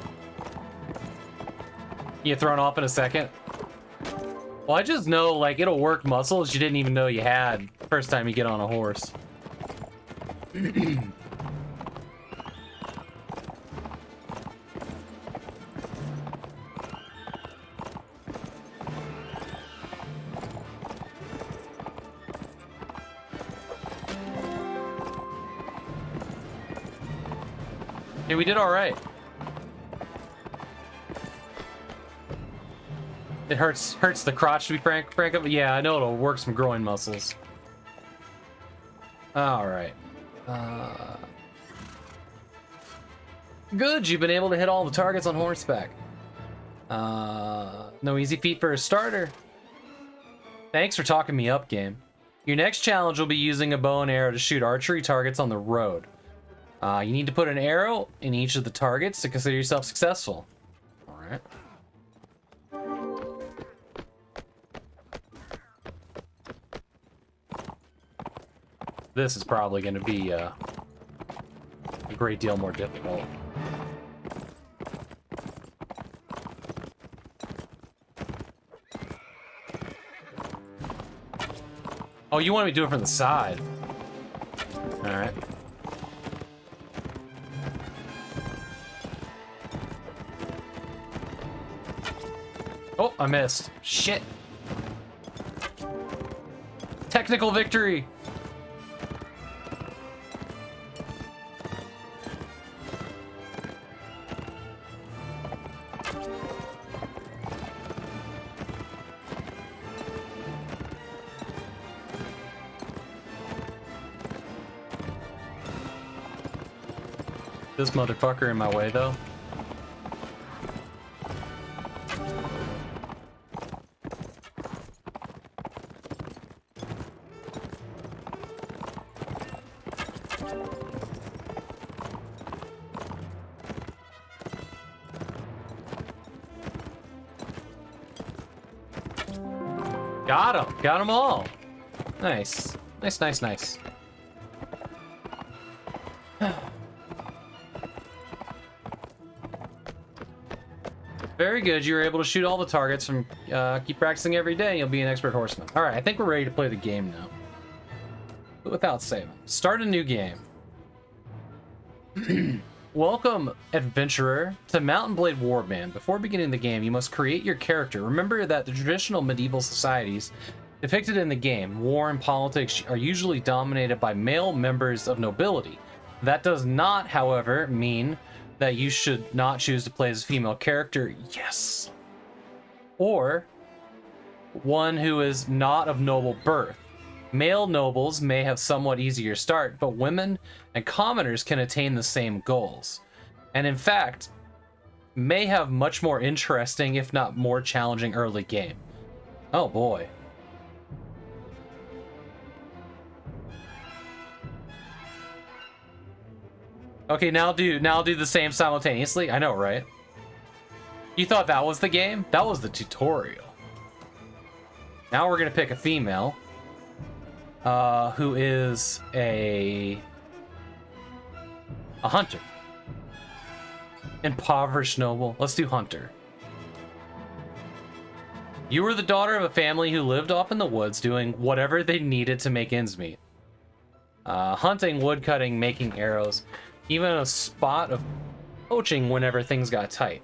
S1: You get thrown off in a second? Well, I just know, like, it'll work muscles you didn't even know you had first time you get on a horse. Hey, we did all right. It hurts the crotch to be frank up. Yeah, I know it'll work some groin muscles. All right. Good, you've been able to hit all the targets on horseback. No easy feat for a starter. Thanks for talking me up, game. Your next challenge will be using a bow and arrow to shoot archery targets on the road. You need to put an arrow in each of the targets to consider yourself successful. All right. This is probably going to be a great deal more difficult. Oh, you want me to do it from the side? All right. Oh, I missed. Shit. Technical victory. This motherfucker in my way, though. Got him! Got them all! Nice. Nice, nice, nice. Very good. You were able to shoot all the targets from keep practicing every day. You'll be an expert horseman. All right, I think we're ready to play the game now. But without saving. Start a new game. Welcome, adventurer, to Mountain Blade Warband. Before beginning the game, you must create your character. Remember that the traditional medieval societies depicted in the game, war and politics, are usually dominated by male members of nobility. That does not, however, mean that you should not choose to play as a female character. Yes. Or one who is not of noble birth. Male nobles may have somewhat easier start, but women and commoners can attain the same goals. And in fact, may have much more interesting, if not more challenging early game. Oh boy. Okay, now do the same simultaneously. I know, right? You thought that was the game? That was the tutorial. Now we're gonna pick a female, who is a hunter. Impoverished noble. Let's do hunter. You were the daughter of a family who lived off in the woods doing whatever they needed to make ends meet. Hunting, woodcutting, making arrows, even a spot of poaching whenever things got tight.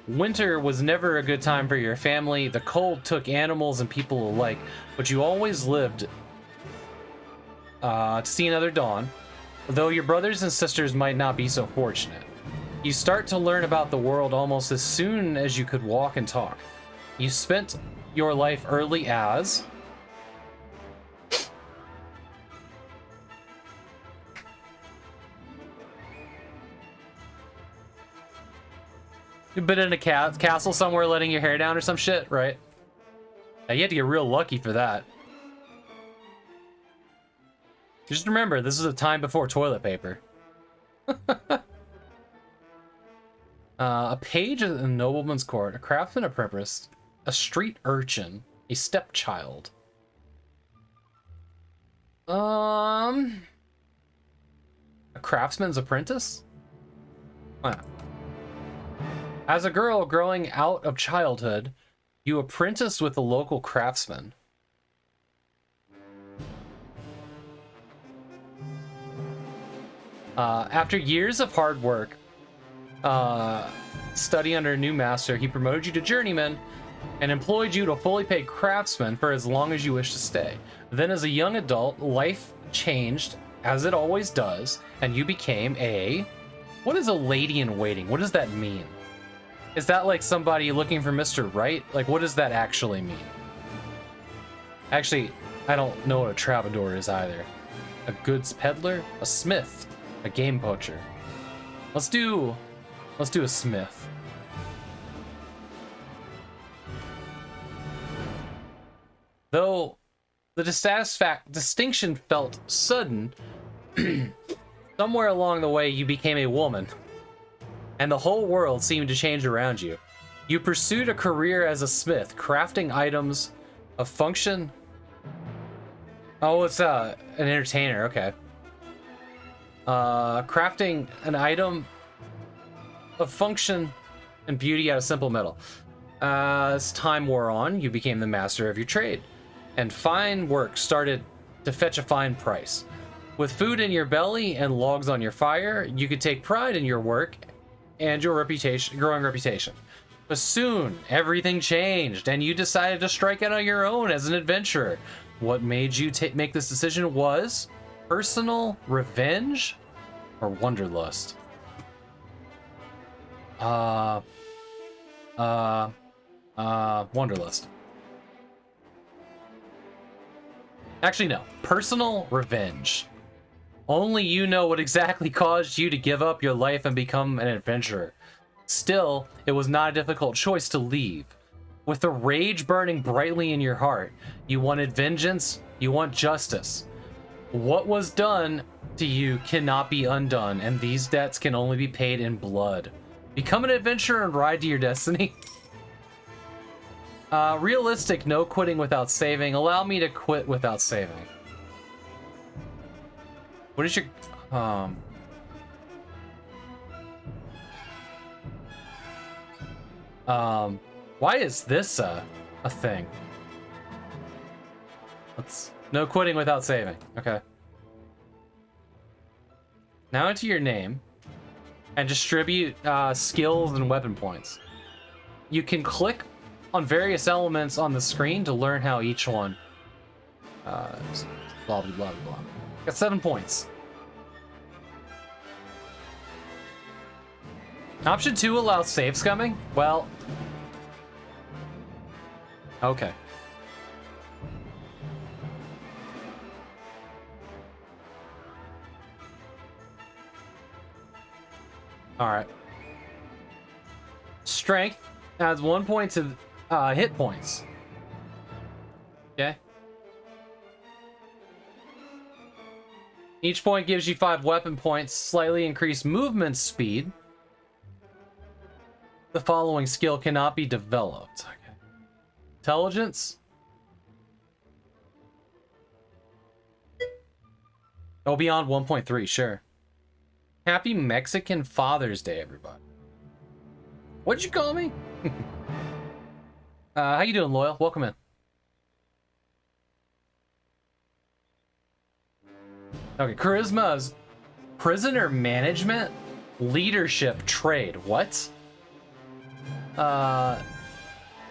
S1: Winter was never a good time for your family. The cold took animals and people alike, but you always lived to see another dawn, though your brothers and sisters might not be so fortunate. You start to learn about the world almost as soon as you could walk and talk. You spent your life early as you've been in a castle somewhere letting your hair down or some shit, right? You had to get real lucky for that. Just remember, this is a time before toilet paper. A page of the nobleman's court, a craftsman apprentice, a street urchin, a stepchild. A craftsman's apprentice? Huh. As a girl growing out of childhood, you apprenticed with a local craftsman. After years of hard work, study under a new master, he promoted you to journeyman and employed you to fully paid craftsman for as long as you wish to stay. Then as a young adult, life changed, as it always does, and you became a... What is a lady in waiting? What does that mean? Is that like somebody looking for Mr. Right? Like, what does that actually mean? Actually, I don't know what a troubadour is either. A goods peddler? A smith? A game poacher? Let's do a smith. Though the distinction felt sudden, somewhere along the way you became a woman, and the whole world seemed to change around you. You pursued a career as a smith, crafting items of function. Oh, it's an entertainer, okay. Crafting an item of function and beauty out of simple metal. As time wore on, you became the master of your trade, and fine work started to fetch a fine price. With food in your belly and logs on your fire, you could take pride in your work and your growing reputation. But soon, everything changed, and you decided to strike out on your own as an adventurer. What made you make this decision was personal revenge or wanderlust? Wanderlust. Actually, no. Personal revenge. Only you know what exactly caused you to give up your life and become an adventurer. Still, it was not a difficult choice to leave. With the rage burning brightly in your heart, you wanted vengeance, you want justice. What was done to you cannot be undone, and these debts can only be paid in blood. Become an adventurer and ride to your destiny. Realistic, no quitting without saving. Allow me to quit without saving. What is your... why is this a thing? No quitting without saving. Okay. Now enter your name and distribute skills and weapon points. You can click on various elements on the screen to learn how each one blah blah blah blah. Got 7 points. Option 2 allows save scumming. Well, okay. All right. Strength adds 1 point to hit points. Okay. Each point gives you 5 weapon points, slightly increased movement speed. The following skill cannot be developed. Okay. Intelligence? Oh, beyond 1.3, sure. Happy Mexican Father's Day, everybody. What'd you call me? How you doing, Loyal? Welcome in. Okay, charisma is prisoner management, leadership, trade. What?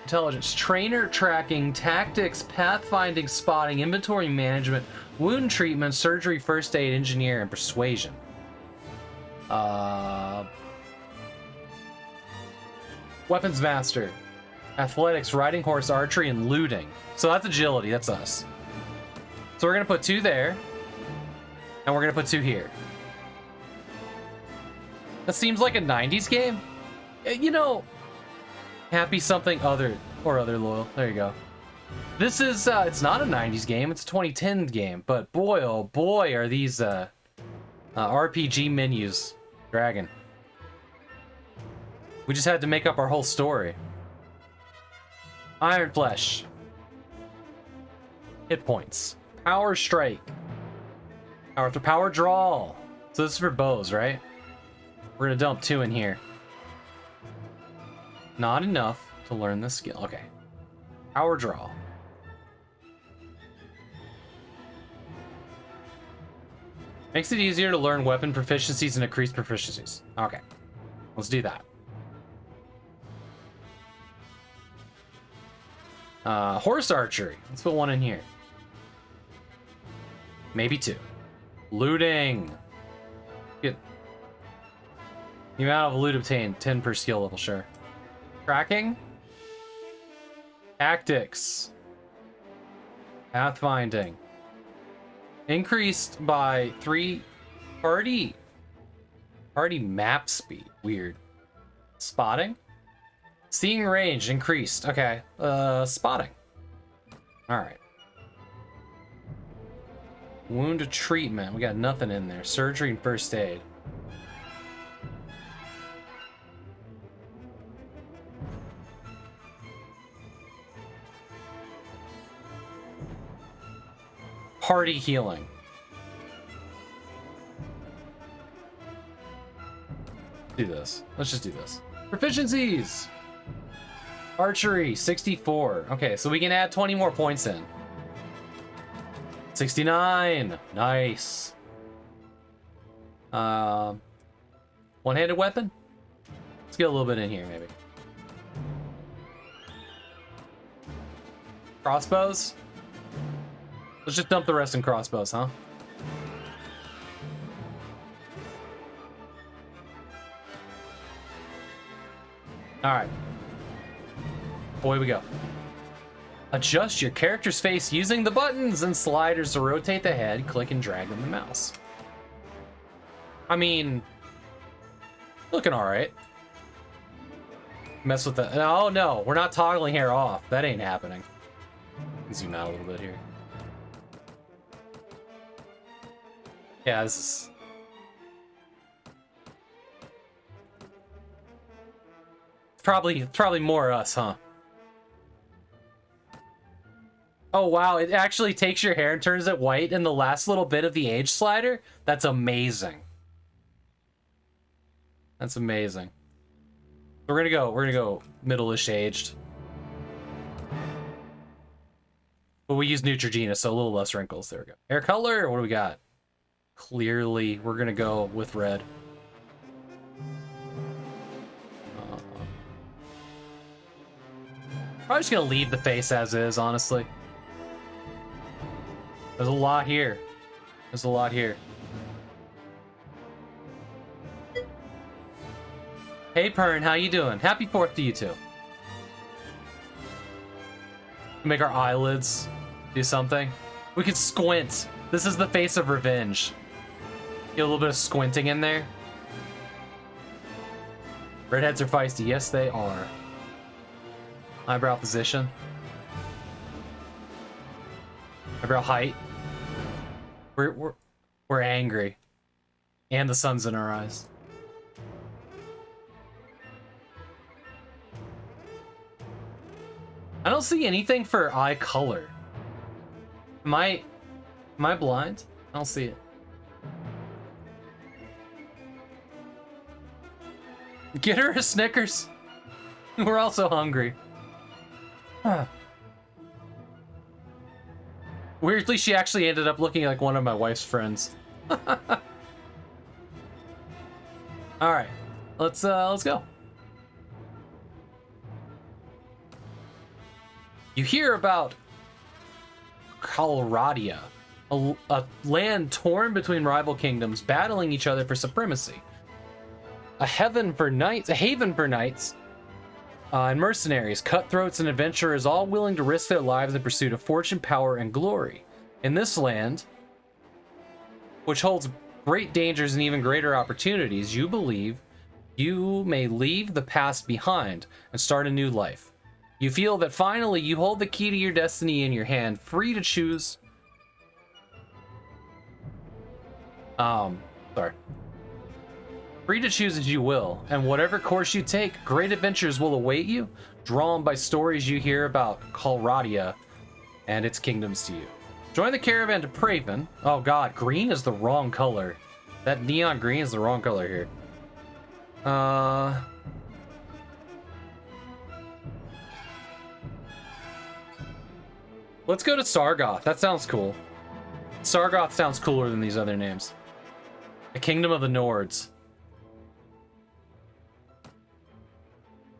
S1: Intelligence, trainer tracking, tactics, pathfinding, spotting, inventory management, wound treatment, surgery, first aid, engineer, and persuasion. Weapons master, athletics, riding horse, archery, and looting. So that's agility. That's us. So we're gonna put 2 there. And we're gonna put 2 here. That seems like a 90s game. You know, happy something other Loyal. There you go. This is, it's not a 90s game, it's a 2010 game. But boy, oh boy, are these RPG menus dragging. We just had to make up our whole story. Iron Flesh. Hit points. Power Strike. Power Draw. So this is for bows, right? We're gonna dump 2 in here. Not enough to learn this skill. Okay. Power Draw. Makes it easier to learn weapon proficiencies and increase proficiencies. Okay. Let's do that. Horse Archery. Let's put 1 in here. Maybe 2. Looting. Get the amount of loot obtained, 10 per skill level, sure. Tracking. Tactics. Pathfinding. Increased by 3 party map speed. Weird. Spotting. Seeing range increased. Okay. Spotting. Alright. Wound treatment. We got nothing in there. Surgery and first aid. Party healing. Do this. Let's just do this. Proficiencies. Archery, 64. Okay, so we can add 20 more points in. 69. Nice. One-handed weapon? Let's get a little bit in here, maybe. Crossbows? Let's just dump the rest in crossbows, huh? Alright. Away we go. Adjust your character's face using the buttons and sliders to rotate the head, click and drag on the mouse. I mean, looking alright. Mess with the... Oh no, we're not toggling hair off. That ain't happening. Zoom out a little bit here. Yeah, this is... It's probably more us, huh? Oh wow, it actually takes your hair and turns it white in the last little bit of the age slider? That's amazing. That's amazing. We're gonna go middle-ish aged. But we use Neutrogena, so a little less wrinkles. There we go. Hair color, what do we got? Clearly, we're gonna go with red. Probably just gonna leave the face as is, honestly. There's a lot here. There's a lot here. Hey Pern, how you doing? Happy 4th to you too. Make our eyelids do something. We can squint. This is the face of revenge. Get a little bit of squinting in there. Redheads are feisty. Yes, they are. Eyebrow position. Eyebrow height. We're We're angry. And the sun's in our eyes. I don't see anything for eye color. Am I blind? I don't see it. Get her a Snickers. We're also hungry. Huh. Weirdly, she actually ended up looking like one of my wife's friends. All right, let's go. You hear about Colradia, a land torn between rival kingdoms, battling each other for supremacy. A haven for knights, and mercenaries, cutthroats, and adventurers, all willing to risk their lives in pursuit of fortune, power, and glory. In this land, which holds great dangers and even greater opportunities, you believe you may leave the past behind and start a new life. You feel that finally you hold the key to your destiny in your hand, free to choose. Free to choose as you will, and whatever course you take, great adventures will await you, drawn by stories you hear about Colradia and its kingdoms to you. Join the caravan to Praven. Oh god, green is the wrong color. That neon green is the wrong color here. Let's go to Sargoth. That sounds cool. Sargoth sounds cooler than these other names. The Kingdom of the Nords.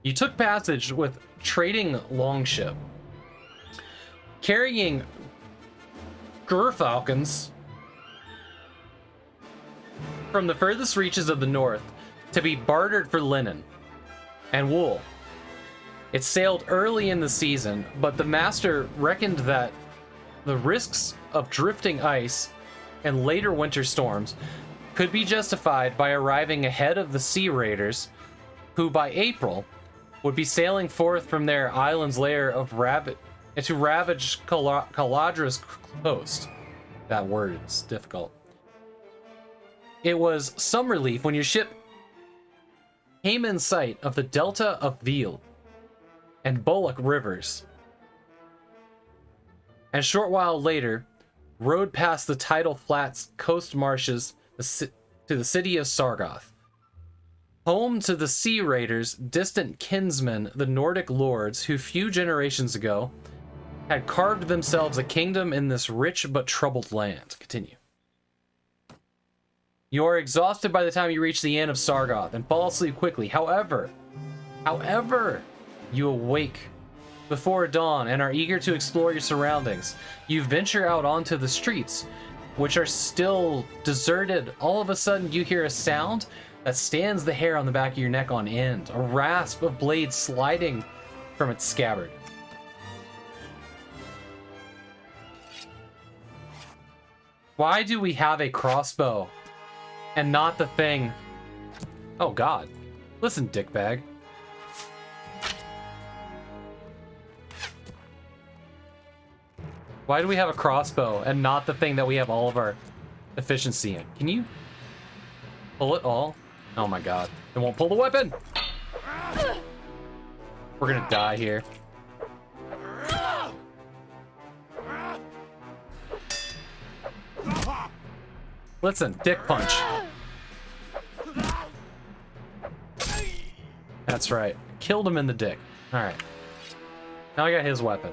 S1: You took passage with trading longship, carrying gerfalcons from the furthest reaches of the north to be bartered for linen and wool. It sailed early in the season, but the master reckoned that the risks of drifting ice and later winter storms could be justified by arriving ahead of the sea raiders, who by April would be sailing forth from their island's lair of to ravage Caladra's coast. That word is difficult. It was some relief when your ship came in sight of the delta of Veal and Bullock rivers, and a short while later rode past the tidal flats coast marshes to the city of Sargoth, home to the sea raiders, distant kinsmen, the Nordic lords, who few generations ago had carved themselves a kingdom in this rich but troubled land. Continue. You are exhausted by the time you reach the inn of Sargoth and fall asleep quickly. However, you awake before dawn and are eager to explore your surroundings. You venture out onto the streets, which are still deserted. All of a sudden, you hear a sound that stands the hair on the back of your neck on end, a rasp of blades sliding from its scabbard. Why do we have a crossbow and not the thing? Oh god. Listen, dickbag. Why do we have a crossbow and not the thing that we have all of our efficiency in? Can you pull it all? Oh my god. It won't pull the weapon! We're gonna die here. Listen, dick punch. That's right. Killed him in the dick. Alright. Now I got his weapon.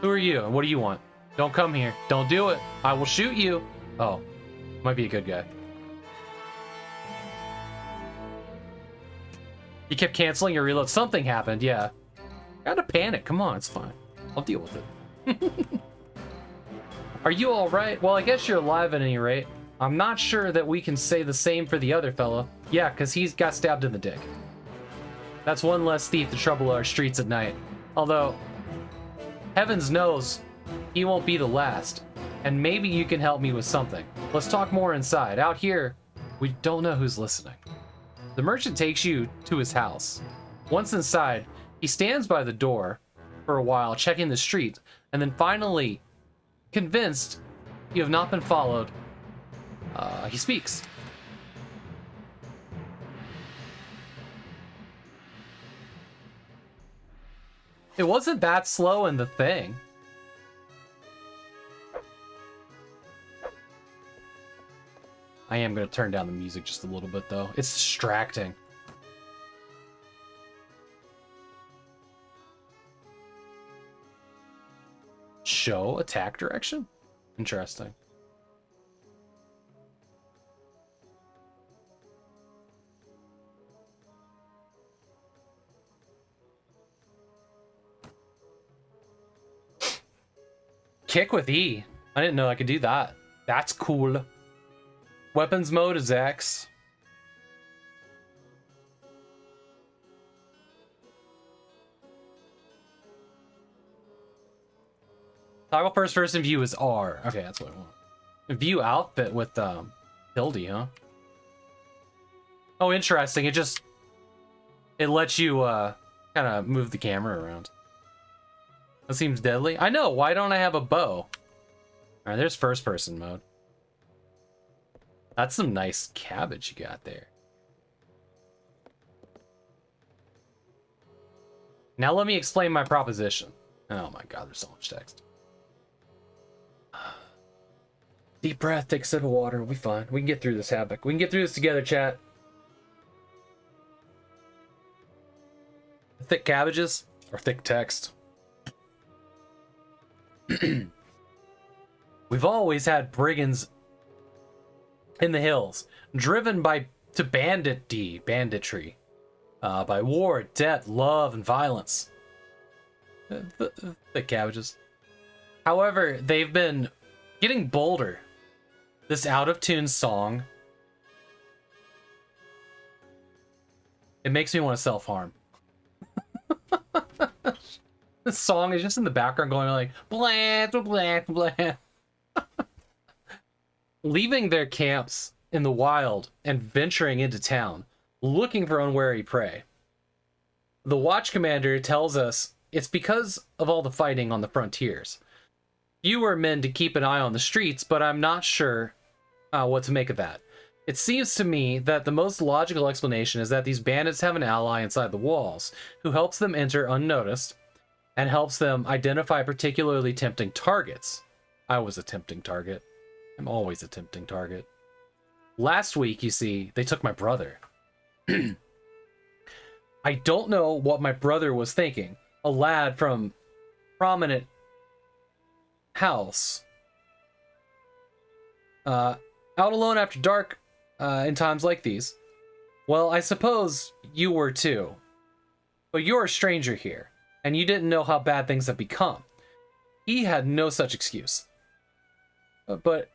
S1: Who are you and what do you want? Don't come here. Don't do it. I will shoot you. Oh. Might be a good guy. You kept canceling your reload. Something happened, yeah. Gotta panic. Come on, it's fine. I'll deal with it. Are you alright? Well, I guess you're alive at any rate. I'm not sure that we can say the same for the other fella. Yeah, because he's got stabbed in the dick. That's one less thief to trouble our streets at night. Although, heavens knows he won't be the last. And maybe you can help me with something. Let's talk more inside. Out here, we don't know who's listening. The merchant takes you to his house. Once inside, he stands by the door for a while, checking the street, and then finally, convinced, You have not been followed. He speaks. It wasn't that slow in the thing. I am going to turn down the music just a little bit, though. It's distracting. Show attack direction? Interesting. Kick with E. I didn't know I could do that. That's cool. Weapons mode is X. Toggle first person view is R. Okay, that's what I want. View outfit with Hildy, huh? Oh, interesting. It lets you kind of move the camera around. That seems deadly. I know. Why don't I have a bow? All right, there's first person mode. That's some nice cabbage you got there. Now let me explain my proposition. Oh my god, there's so much text. Deep breath, take a sip of water, we'll be fine. We can get through this, Havok. We can get through this together, chat. Thick cabbages or thick text. We've always had brigands in the hills, driven to banditry, by war, death, love, and violence. The cabbages. However, they've been getting bolder. This out-of-tune song, it makes me want to self-harm. This song is just in the background going like, blah, blah, blah. Leaving their camps in the wild and venturing into town, looking for unwary prey. The watch commander tells us it's because of all the fighting on the frontiers. Fewer men to keep an eye on the streets, but I'm not sure what to make of that. It seems to me that the most logical explanation is that these bandits have an ally inside the walls who helps them enter unnoticed and helps them identify particularly tempting targets. I was a tempting target. I'm always a tempting target. Last week, you see, they took my brother. I don't know what my brother was thinking. A lad from prominent house. Out alone after dark in times like these. Well, I suppose you were too. But you're a stranger here, and you didn't know how bad things have become. He had no such excuse. But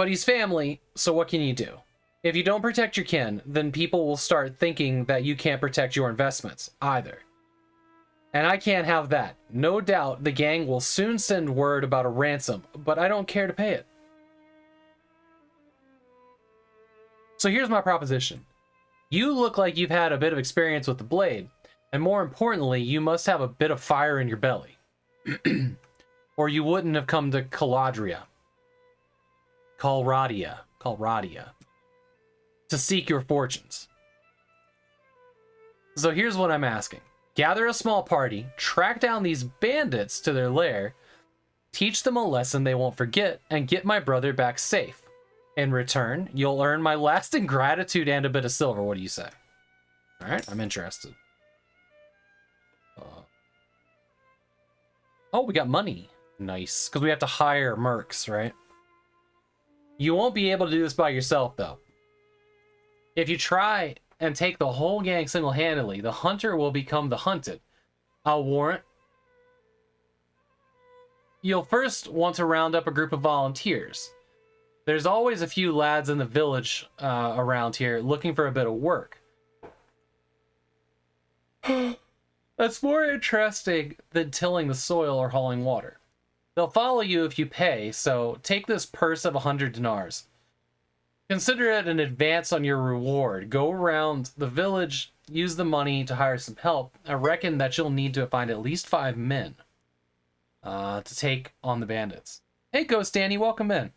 S1: he's family, so what can you do? If you don't protect your kin, then people will start thinking that you can't protect your investments either. And I can't have that. No doubt the gang will soon send word about a ransom, but I don't care to pay it. So here's my proposition. You look like you've had a bit of experience with the blade, and more importantly, you must have a bit of fire in your belly. Or you wouldn't have come to Calradia, to seek your fortunes. So here's what I'm asking. Gather a small party, track down these bandits to their lair, teach them a lesson they won't forget, and get my brother back safe. In return, you'll earn my lasting gratitude and a bit of silver. What do you say? All right, I'm interested. Oh, we got money. Nice, because we have to hire mercs, right? You won't be able to do this by yourself, though. If you try and take the whole gang single-handedly, the hunter will become the hunted. I'll warrant. You'll first want to round up a group of volunteers. There's always a few lads in the village around here looking for a bit of work. That's more interesting than tilling the soil or hauling water. They'll follow you if you pay, so take this purse of 100 dinars. Consider it an advance on your reward. Go around the village, use the money to hire some help. I reckon that you'll need to find at least 5 men to take on the bandits. Hey, Ghost Danny, welcome in.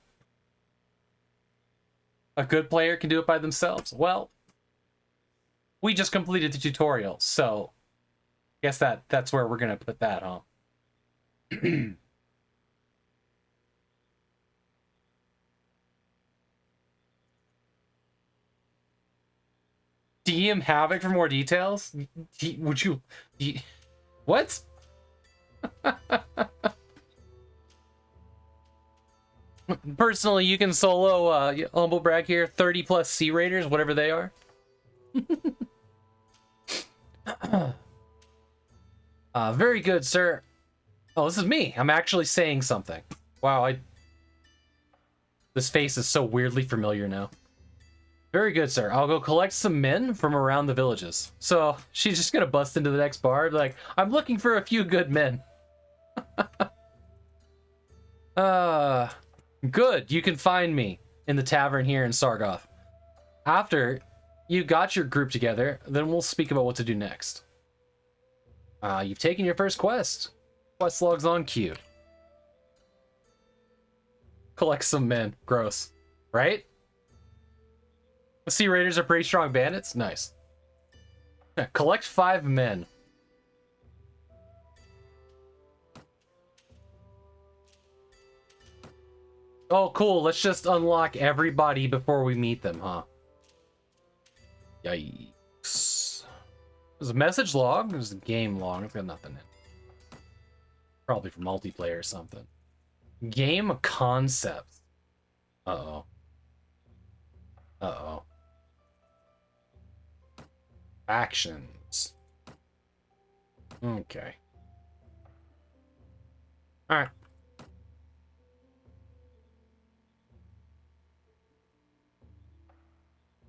S1: A good player can do it by themselves. Well, we just completed the tutorial, so I guess that's where we're gonna put that, huh? DM Havok for more details? Would you... What? Personally, you can solo, humble brag here, 30 plus C Raiders, whatever they are. Very good, sir. Oh, this is me. I'm actually saying something. Wow, this face is so weirdly familiar now. Very good, sir. I'll go collect some men from around the villages. So she's just gonna bust into the next bar, like, I'm looking for a few good men. Good. You can find me in the tavern here in Sargoth. After you got your group together, then we'll speak about what to do next. You've taken your first quest. Quest log's on queue. Collect some men. Gross. Right? The Sea Raiders are pretty strong bandits? Nice. Yeah, collect 5 men. Oh, cool. Let's just unlock everybody before we meet them, huh? Yikes. There's a message log. There's a game log. It's got nothing in it. Probably for multiplayer or something. Game concepts. Uh-oh. Uh-oh. Actions. Okay. Alright.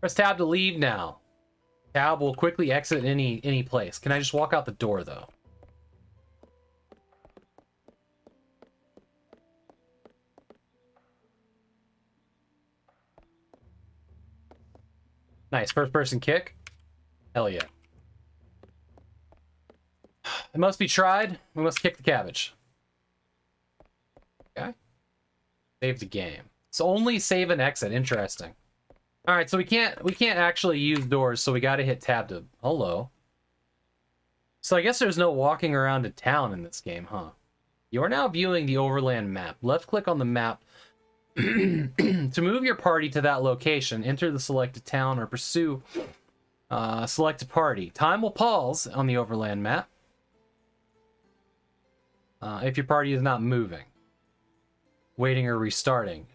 S1: Press tab to leave now. Tab will quickly exit any place. Can I just walk out the door, though? Nice. First person kick. Hell yeah. It must be tried. We must kick the cabbage. Okay. Save the game. So only save and exit. Interesting. All right, so we can't actually use doors, so we got to hit tab to... Hello. So I guess there's no walking around a town in this game, huh? You are now viewing the overland map. Left click on the map to move your party to that location. Enter the selected town or pursue selected party. Time will pause on the overland map if your party is not moving, waiting, or restarting.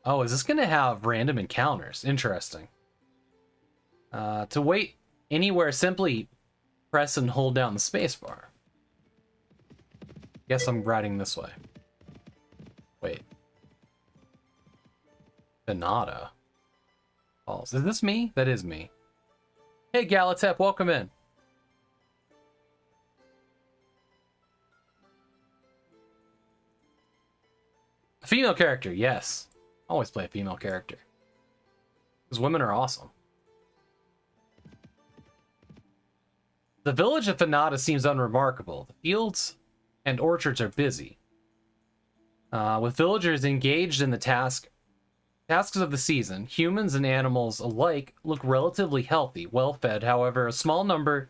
S1: Oh, is this going to have random encounters? Interesting. To wait anywhere, simply press and hold down the spacebar. Guess I'm riding this way. Wait. Donata. Falls. Is this me? That is me. Hey, Galatep, welcome in. A female character, yes. Always play a female character. Because women are awesome. The village of Fanata seems unremarkable. The fields and orchards are busy. With villagers engaged in the tasks of the season, humans and animals alike look relatively healthy, well-fed. However, a small number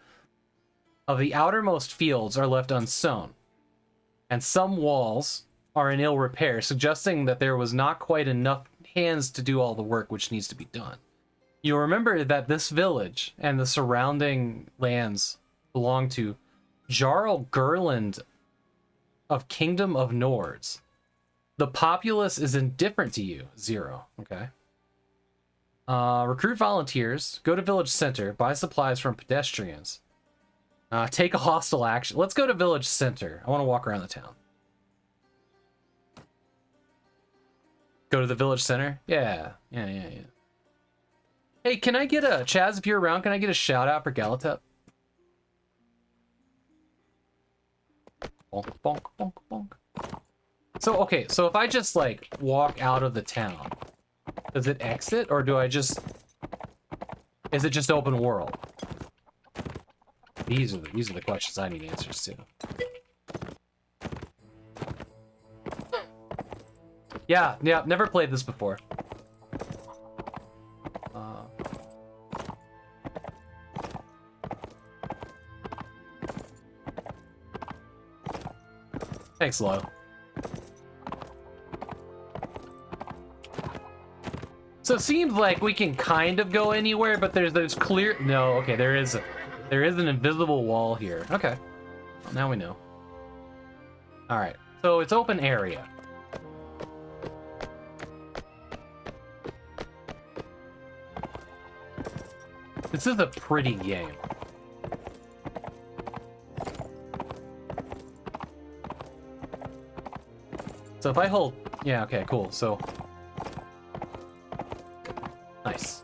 S1: of the outermost fields are left unsown, and some walls are in ill repair, suggesting that there was not quite enough hands to do all the work which needs to be done. You'll remember that this village and the surrounding lands belong to Jarl Gerland of Kingdom of Nords. The populace is indifferent to you. 0. Okay. Recruit volunteers. Go to village center. Buy supplies from pedestrians. Take a hostile action. Let's go to village center. I want to walk around the town. Go to the village center? Yeah. Hey, can I get a... Chaz, if you're around, can I get a shout out for Galatep? Bonk, bonk, bonk, bonk. So, okay, so if I just, like, walk out of the town, does it exit, or do I just... Is it just open world? These are the questions I need answers to. Yeah, never played this before. Thanks, Lo. So it seems like we can kind of go anywhere, but there's clear... No, okay, there is an invisible wall here. Okay. Well, now we know. Alright, so it's open area. This is a pretty game. So if I hold... Yeah, okay, cool. So... Nice.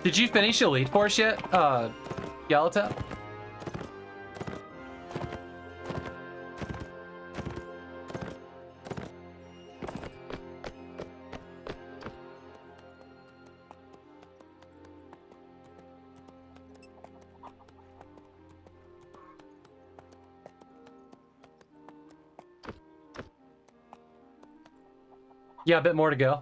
S1: Did you finish Elite Force yet, Galata? Yeah, a bit more to go.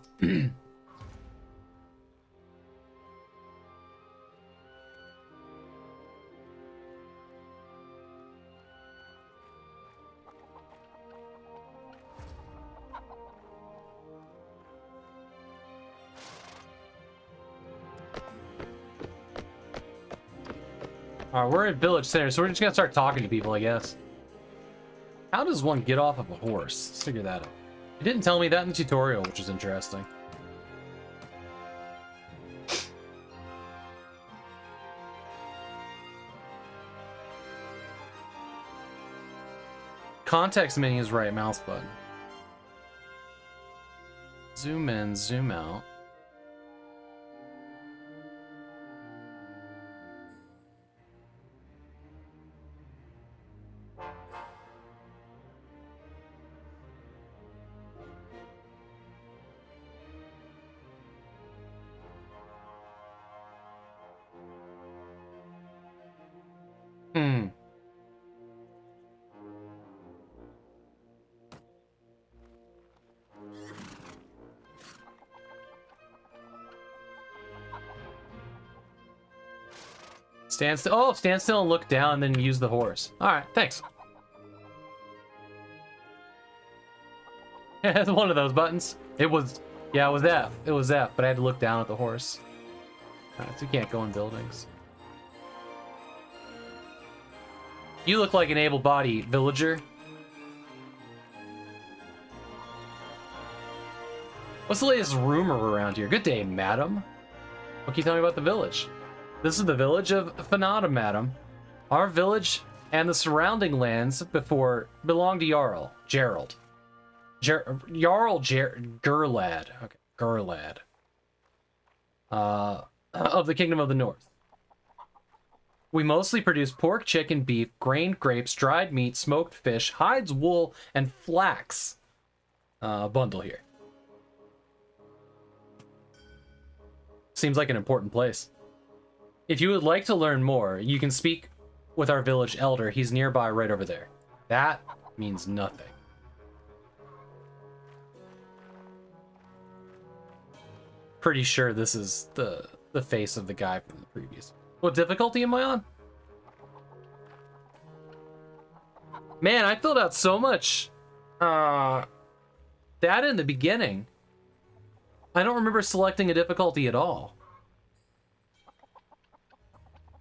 S1: Alright, we're at Village Center, so we're just gonna start talking to people, I guess. How does one get off of a horse? Let's figure that out. It didn't tell me that in the tutorial, which is interesting. Context menu is right mouse button. Zoom in, zoom out. Stand still. Oh, stand still and look down, and then use the horse. All right, thanks. Yeah, it's one of those buttons. It was, yeah, it was F. It was F, but I had to look down at the horse. All right, so you can't go in buildings. You look like an able-bodied villager. What's the latest rumor around here? Good day, madam. What can you tell me about the village? This is the village of Fanata, madam. Our village and the surrounding lands before belonged to Jarl Gerald. Jarl Gerlad. Okay, Gerlad. Of the Kingdom of the North. We mostly produce pork, chicken, beef, grain, grapes, dried meat, smoked fish, hides, wool, and flax. Bundle here. Seems like an important place. If you would like to learn more, you can speak with our village elder. He's nearby right over there. That means nothing. Pretty sure this is the face of the guy from the previous. What difficulty am I on? Man, I filled out so much data in the beginning. I don't remember selecting a difficulty at all.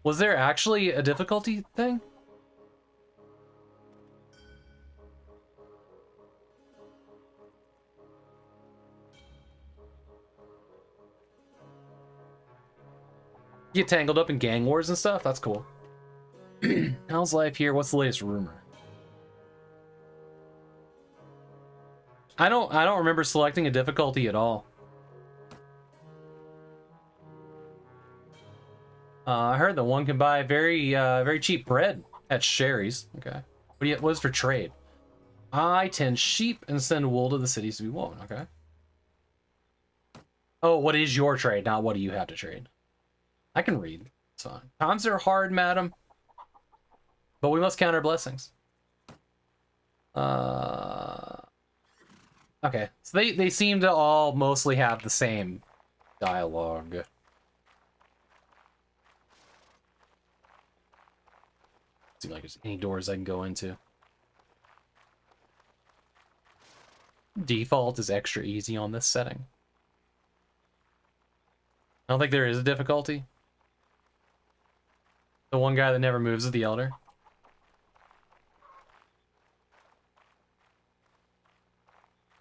S1: Was there actually a difficulty thing? Get tangled up in gang wars and stuff? That's cool. How's life here? What's the latest rumor? I don't remember selecting a difficulty at all. I heard that one can buy very cheap bread at Sherry's. Okay. What is for trade? I tend sheep and send wool to the cities to be woven. Okay. Oh, what is your trade? Not what do you have to trade? I can read. It's fine. Times are hard, madam. But we must count our blessings. Okay, so they seem to all mostly have the same dialogue. Seems like there's any doors I can go into. Default is extra easy on this setting. I don't think there is a difficulty. The one guy that never moves is the elder.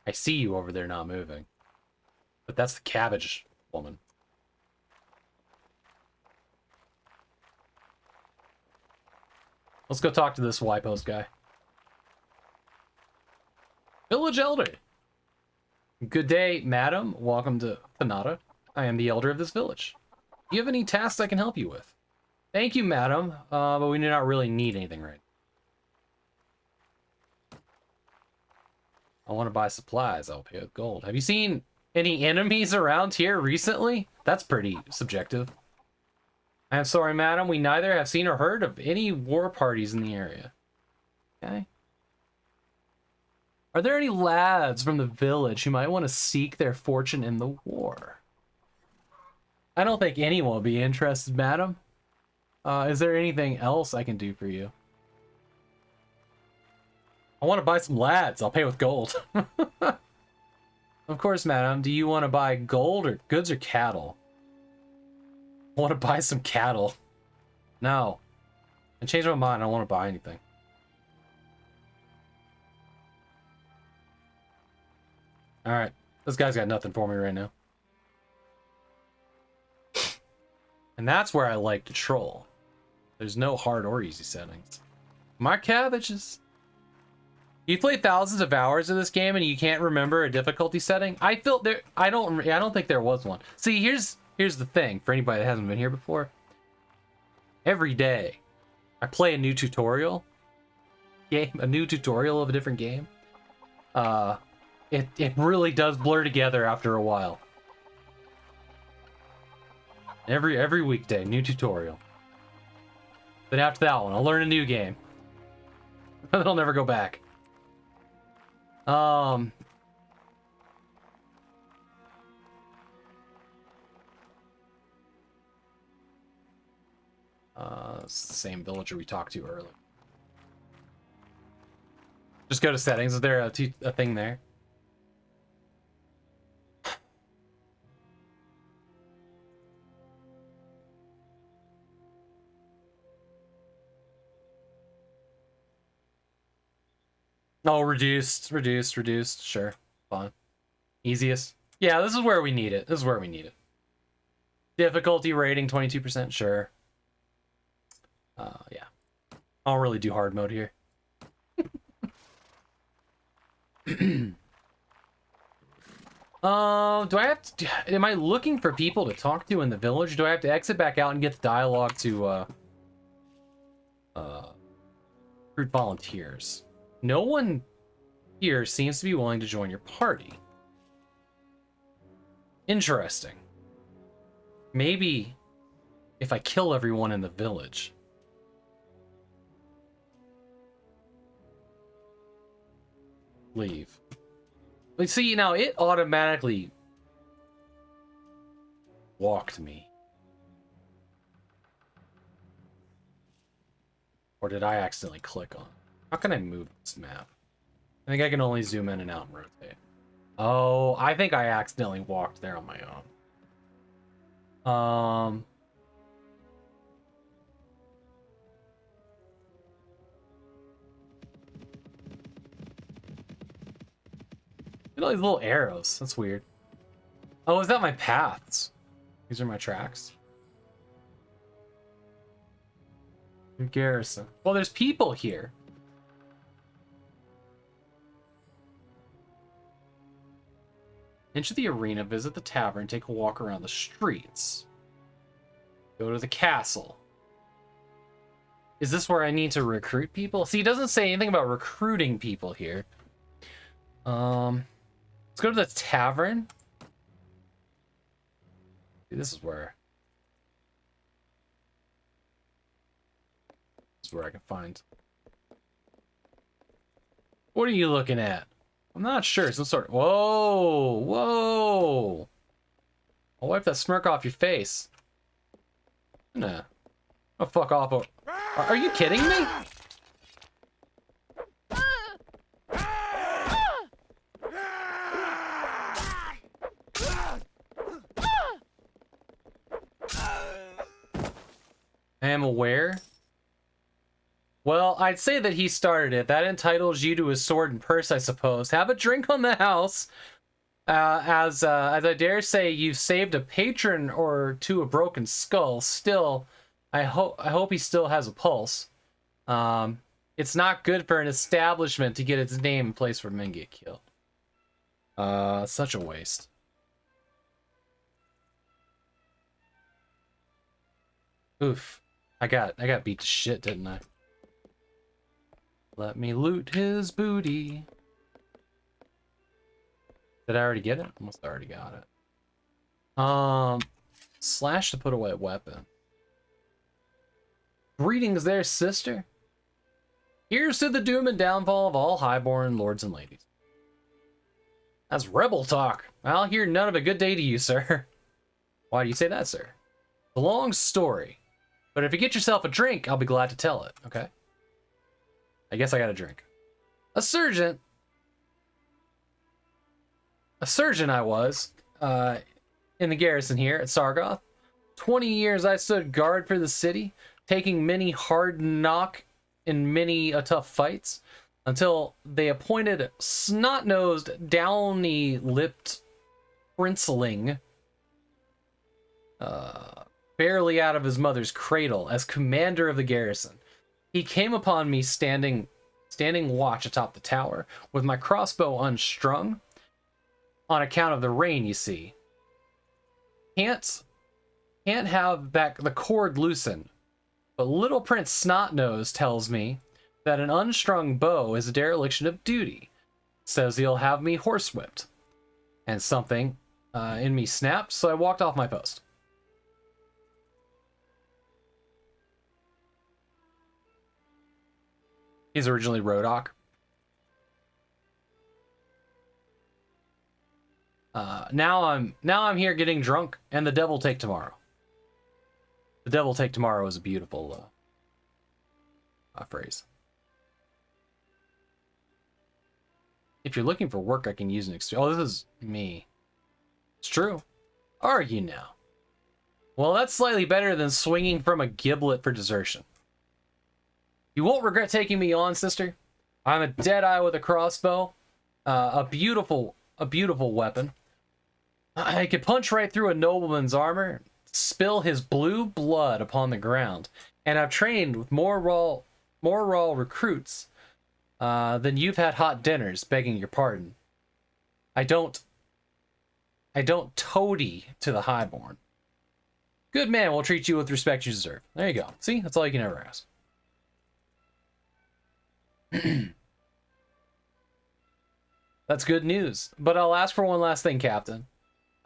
S1: I see you over there not moving. But that's the cabbage woman. Let's go talk to this Y-post guy. Village elder. Good day, madam. Welcome to Panada. I am the elder of this village. Do you have any tasks I can help you with? Thank you, madam, but we do not really need anything right now. I want to buy supplies. I'll pay with gold. Have you seen any enemies around here recently? That's pretty subjective. I am sorry, madam. We neither have seen or heard of any war parties in the area. Okay. Are there any lads from the village who might want to seek their fortune in the war? I don't think anyone will be interested, madam. Is there anything else I can do for you? I want to buy some lads. I'll pay with gold. Of course, madam. Do you want to buy gold or goods or cattle? I want to buy some cattle. No. I changed my mind. I don't want to buy anything. Alright. This guy's got nothing for me right now. And that's where I like to troll. There's no hard or easy settings. My cabbages. You played thousands of hours of this game and you can't remember a difficulty setting? I don't think there was one. See, here's the thing for anybody that hasn't been here before. Every day I play a new tutorial a new tutorial of a different game. It really does blur together after a while. Every weekday, new tutorial. Then after that one, I'll learn a new game. Then I'll never go back. It's the same villager we talked to earlier. Just go to settings. Is there a thing there? Oh, reduced. Sure, fine. Easiest. Yeah, this is where we need it. Difficulty rating 22%. Sure. Yeah. I don't really do hard mode here. Do I have to... Am I looking for people to talk to in the village? Do I have to exit back out and get the dialogue to, recruit volunteers? No one here seems to be willing to join your party. Interesting. Maybe if I kill everyone in the village. Leave. But see, now it automatically walked me. Or did I accidentally click on it? How can I move this map? I think I can only zoom in and out and rotate. Oh, I think I accidentally walked there on my own. Look at all these little arrows. That's weird. Oh, is that my paths? These are my tracks. New garrison. Well, there's people here. Enter the arena, visit the tavern, take a walk around the streets. Go to the castle. Is this where I need to recruit people? See, it doesn't say anything about recruiting people here. Let's go to the tavern. This is where... That's where I can find. What are you looking at? I'm not sure. Some sort of... Whoa! Whoa! I'll wipe that smirk off your face. Nah. Oh, fuck off. Are you kidding me? I am aware. Well, I'd say that he started it. That entitles you to his sword and purse, I suppose. Have a drink on the house. As I dare say, you've saved a patron or two a broken skull. Still, I hope he still has a pulse. It's not good for an establishment to get its name in place where men get killed. Such a waste. Oof. I got beat to shit, didn't I? Let me loot his booty. Did I already get it? Almost already got it. Slash to put away a weapon. Greetings there, sister. Here's to the doom and downfall of all highborn lords and ladies. That's rebel talk. I'll hear none of a good day to you, sir. Why do you say that, sir? It's a long story. But if you get yourself a drink, I'll be glad to tell it, okay? I guess I got a drink. A surgeon I was, in the garrison here at Sargoth. 20 years I stood guard for the city, taking many hard knock in many tough fights, until they appointed snot-nosed, downy-lipped princeling, barely out of his mother's cradle, as commander of the garrison. He came upon me standing watch atop the tower, with my crossbow unstrung, on account of the rain, you see. Can't have the cord loosened, but little Prince Snotnose tells me that an unstrung bow is a dereliction of duty. Says he'll have me horsewhipped. And something in me snapped, so I walked off my post. He's originally Rodok. Now I'm here getting drunk, and the devil take tomorrow. The devil take tomorrow is a beautiful phrase. If you're looking for work, I can use an experience. Oh, this is me. It's true. Are you now? Well, that's slightly better than swinging from a giblet for desertion. You won't regret taking me on, sister. I'm a deadeye with a crossbow. A beautiful weapon. I could punch right through a nobleman's armor, spill his blue blood upon the ground, and I've trained with more raw recruits than you've had hot dinners, begging your pardon. I don't toady to the highborn. Good man will treat you with respect you deserve. There you go. See, that's all you can ever ask. That's good news. But I'll ask for one last thing, Captain.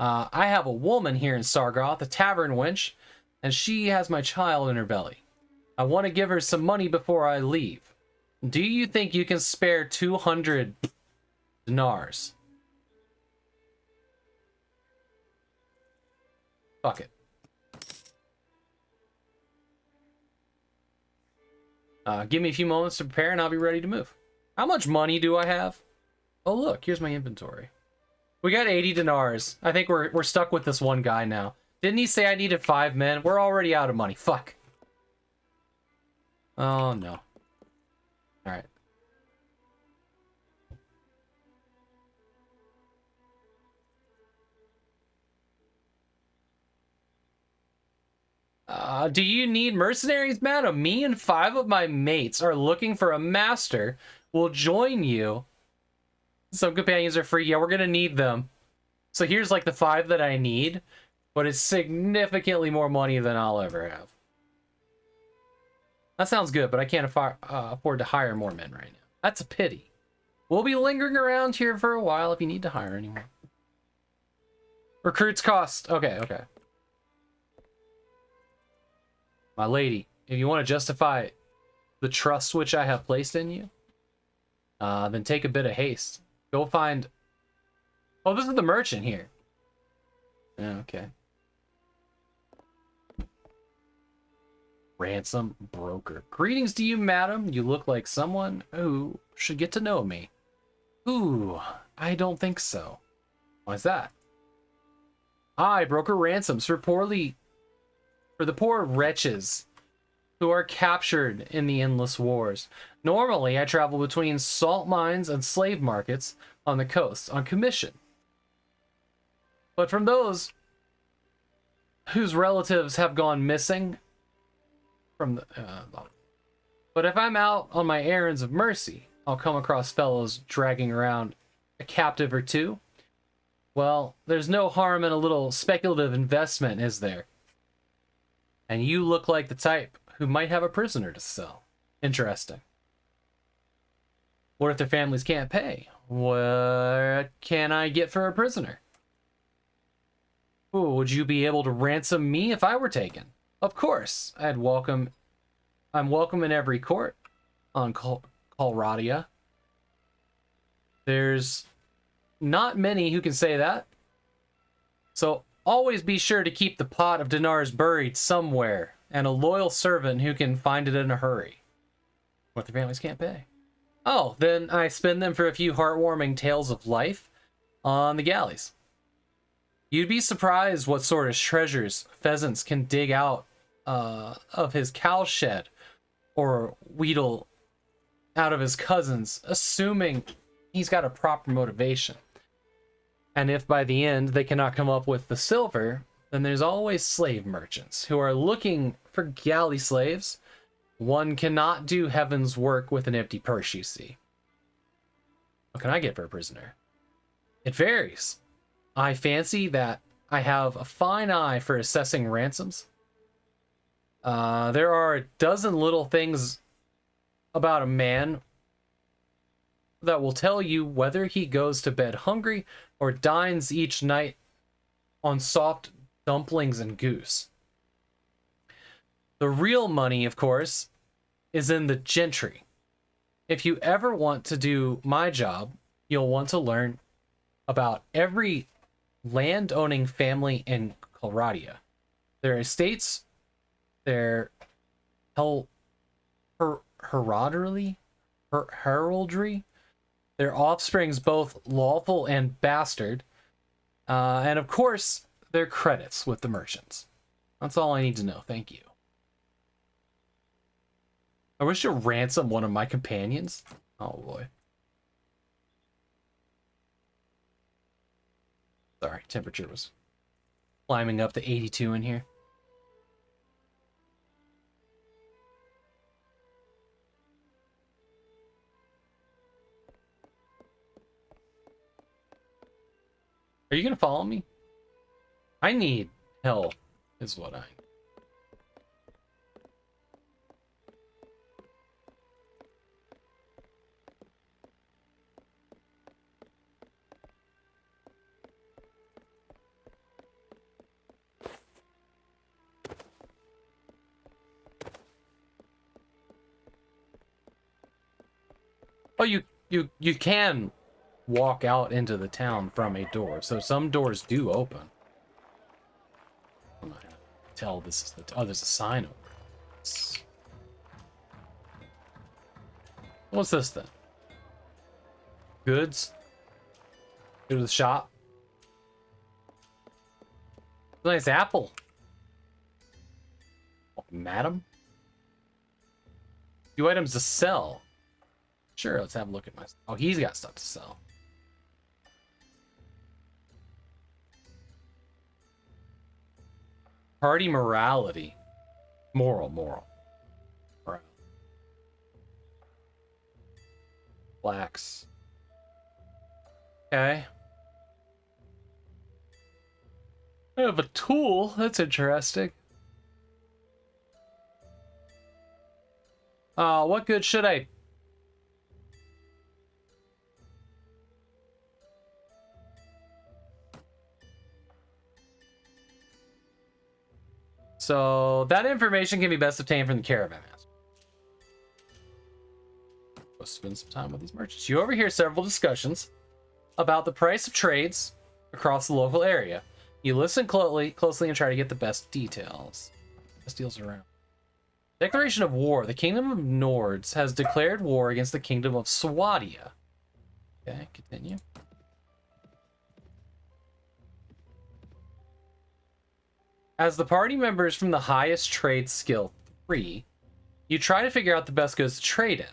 S1: I have a woman here in Sargoth, a tavern wench, and she has my child in her belly. I want to give her some money before I leave. Do you think you can spare 200 dinars? Fuck it. Give me a few moments to prepare and I'll be ready to move. How much money do I have? Oh, look, here's my inventory. We got 80 dinars. I think we're stuck with this one guy now. Didn't he say I needed 5 men? We're already out of money. Fuck. Oh, no. Alright. Do you need mercenaries, madam? Me and 5 of my mates are looking for a master. We'll join you. Some companions are free. Yeah, we're gonna need them. So here's like the 5 that I need, but it's significantly more money than I'll ever have. That sounds good, but I can't afford to hire more men right now. That's a pity. We'll be lingering around here for a while if you need to hire anyone. Recruits cost. Okay. My lady, if you want to justify the trust which I have placed in you, then take a bit of haste. Go find... Oh, this is the merchant here. Yeah, okay. Ransom broker. Greetings to you, madam. You look like someone who should get to know me. Ooh, I don't think so. Why's that? I broker ransoms for the poor wretches who are captured in the endless wars. Normally, I travel between salt mines and slave markets on the coast on commission. But from those whose relatives have gone missing from the... but if I'm out on my errands of mercy, I'll come across fellows dragging around a captive or two. Well, there's no harm in a little speculative investment, is there? And you look like the type who might have a prisoner to sell. Interesting. What if their families can't pay? What can I get for a prisoner? Ooh, would you be able to ransom me if I were taken? Of course. I'm welcome in every court on Colradia. There's not many who can say that. So always be sure to keep the pot of dinars buried somewhere, and a loyal servant who can find it in a hurry. What their families can't pay. Oh, then I spend them for a few heartwarming tales of life on the galleys. You'd be surprised what sort of treasures pheasants can dig out of his cowshed, or wheedle out of his cousins, assuming he's got a proper motivation. And if by the end they cannot come up with the silver, then there's always slave merchants who are looking for galley slaves. One cannot do heaven's work with an empty purse, you see. What can I get for a prisoner? It varies. I fancy that I have a fine eye for assessing ransoms. There are a dozen little things about a man that will tell you whether he goes to bed hungry or dines each night on soft dumplings and goose. The real money, of course, is in the gentry. If you ever want to do my job, you'll want to learn about every land-owning family in Colradia. Their estates, their heraldry, their offsprings both lawful and bastard, and of course, their credits with the merchants. That's all I need to know, thank you. I wish to ransom one of my companions. Oh boy. Sorry, temperature was climbing up to 82 in here. Are you gonna follow me? I need help, is what I... Oh, you can walk out into the town from a door, so some doors do open. I'm not gonna tell this is the... Oh, there's a sign over it. What's this then? Goods? Go to the shop. Nice apple. Oh, madam? Few items to sell. Sure, let's have a look at my... Oh, he's got stuff to sell. Party morality. Moral. Morale. Blacks. Okay. I have a tool. That's interesting. What good should I... So, that information can be best obtained from the caravan master. spend some time with these merchants. You overhear several discussions about the price of trades across the local area. You listen closely and try to get the best details. Best deals around. Declaration of war. The Kingdom of Nords has declared war against the Kingdom of Swadia. Okay, continue. As the party members from the highest trade skill 3, you try to figure out the best goods to trade in.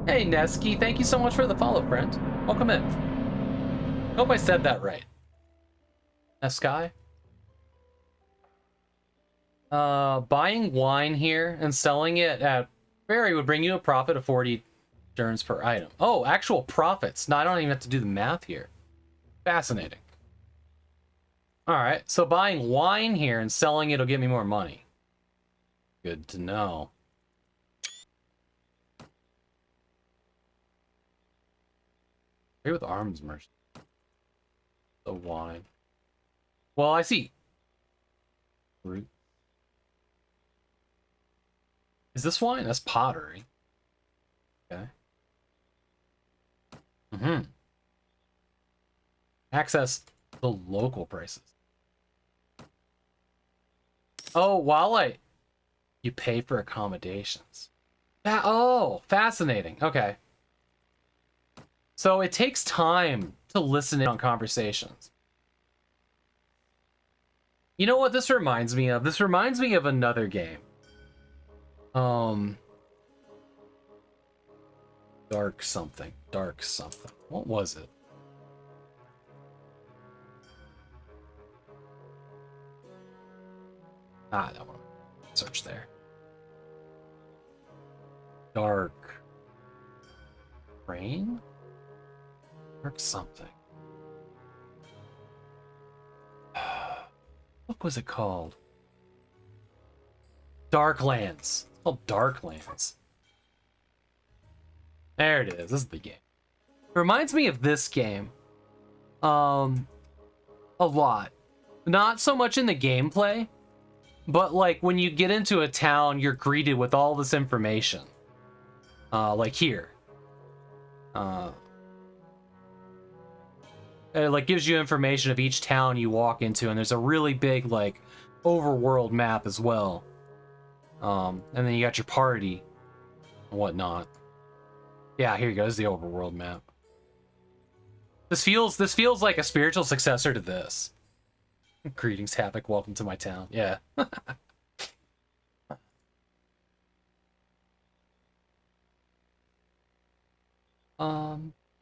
S1: Hey Neski, thank you so much for the follow, friend. Welcome in. Hope I said that right. Neskai? Buying wine here and selling it at Ferry would bring you a profit of 40 turns per item. Oh, actual profits. No, I don't even have to do the math here. Fascinating. Alright, so buying wine here and selling it will get me more money. Good to know. Trade with arms merchant. The wine. Well, I see. Fruit. Is this wine? That's pottery. Okay. Access the local prices. Oh, you pay for accommodations. Oh, fascinating. Okay. So it takes time to listen in on conversations. You know what this reminds me of? This reminds me of another game. Dark something. What was it? That one. Search there. Dark Rain? Dark something. What was it called? Darklands. It's called Darklands. There it is. This is the game. It reminds me of this game. A lot. Not so much in the gameplay, but like when you get into a town, you're greeted with all this information. Like here. It like gives you information of each town you walk into, and there's a really big like overworld map as well. And then you got your party and whatnot. Yeah, here you go. This is the overworld map. This feels like a spiritual successor to this. Greetings, Havok. Welcome to my town. Yeah.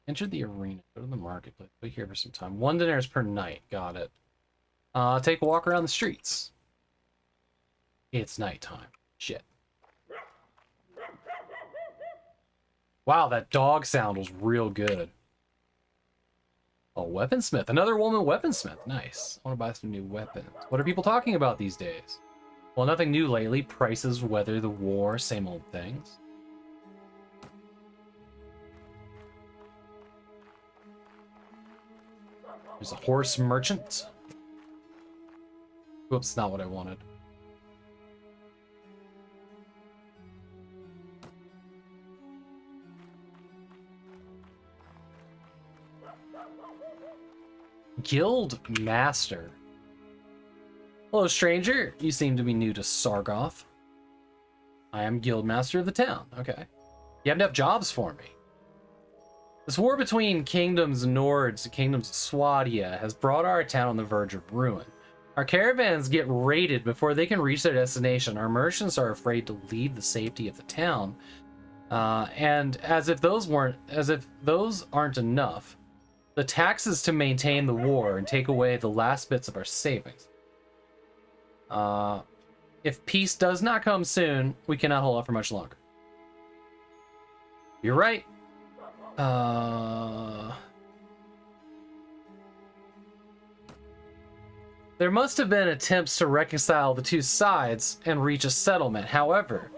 S1: Enter the arena. Go to the marketplace. Wait here for some time. 1 dinar per night. Got it. Take a walk around the streets. It's nighttime. Shit. Wow, that dog sound was real good. Oh, weaponsmith. Another woman weaponsmith. Nice. I want to buy some new weapons. What are people talking about these days? Well, nothing new lately. Prices, weather, the war, same old things. There's a horse merchant. Whoops, not what I wanted. Guild Master. Hello, stranger. You seem to be new to Sargoth. I am Guild Master of the town. Okay. You have enough jobs for me. This war between kingdoms Nords and kingdoms of Swadia has brought our town on the verge of ruin. Our caravans get raided before they can reach their destination. Our merchants are afraid to leave the safety of the town. And as if those aren't enough, the taxes to maintain the war and take away the last bits of our savings. If peace does not come soon, we cannot hold out for much longer. You're right. There must have been attempts to reconcile the two sides and reach a settlement. However,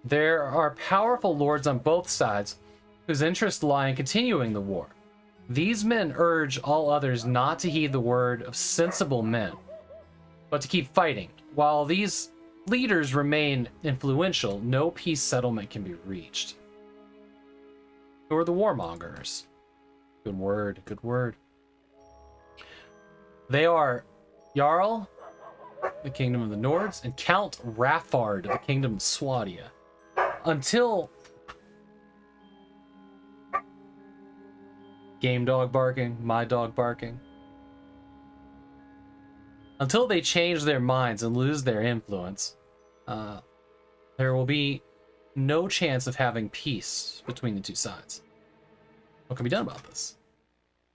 S1: there are powerful lords on both sides whose interests lie in continuing the war. These men urge all others not to heed the word of sensible men, but to keep fighting. While these leaders remain influential, no peace settlement can be reached. Who are the warmongers? Good word, good word. They are Jarl, the Kingdom of the Nords, and Count Raffard, the Kingdom of Swadia. Until... Game dog barking, my dog barking. Until they change their minds and lose their influence, there will be no chance of having peace between the two sides. What can be done about this?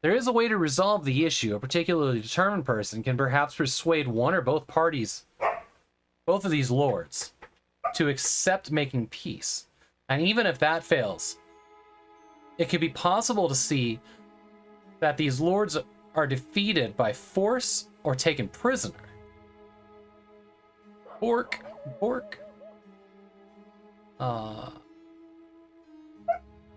S1: There is a way to resolve the issue. A particularly determined person can perhaps persuade one or both parties, both of these lords, to accept making peace. And even if that fails, it could be possible to see that these lords are defeated by force or taken prisoner. Bork.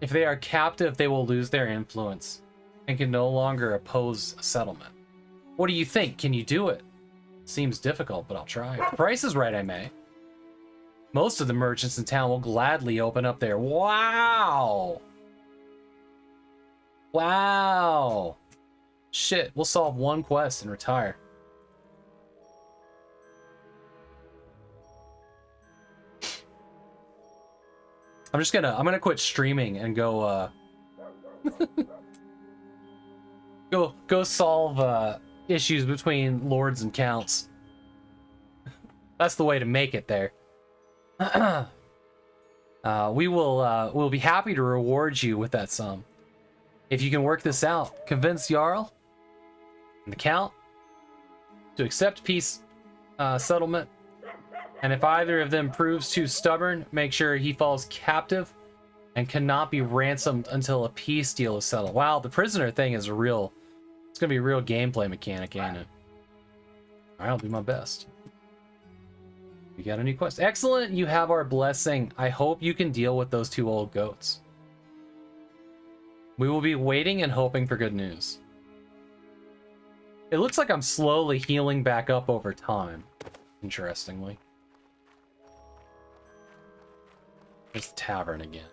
S1: If they are captive, they will lose their influence and can no longer oppose a settlement. What do you think? Can you do it? Seems difficult, but I'll try. If the price is right, I may. Most of the merchants in town will gladly open up their... Wow! Wow! Shit, we'll solve one quest and retire. I'm gonna quit streaming and go, go solve, issues between lords and counts. That's the way to make it there. We'll be happy to reward you with that sum. If you can work this out, convince Jarl and the Count to accept peace settlement, and if either of them proves too stubborn, make sure he falls captive and cannot be ransomed until a peace deal is settled. Wow, the prisoner thing is it's gonna be a real gameplay mechanic, ain't it? I'll do my best. You got a new quest. Excellent, you have our blessing. I hope you can deal with those two old goats. We will be waiting and hoping for good news. It looks like I'm slowly healing back up over time, interestingly. There's the tavern again.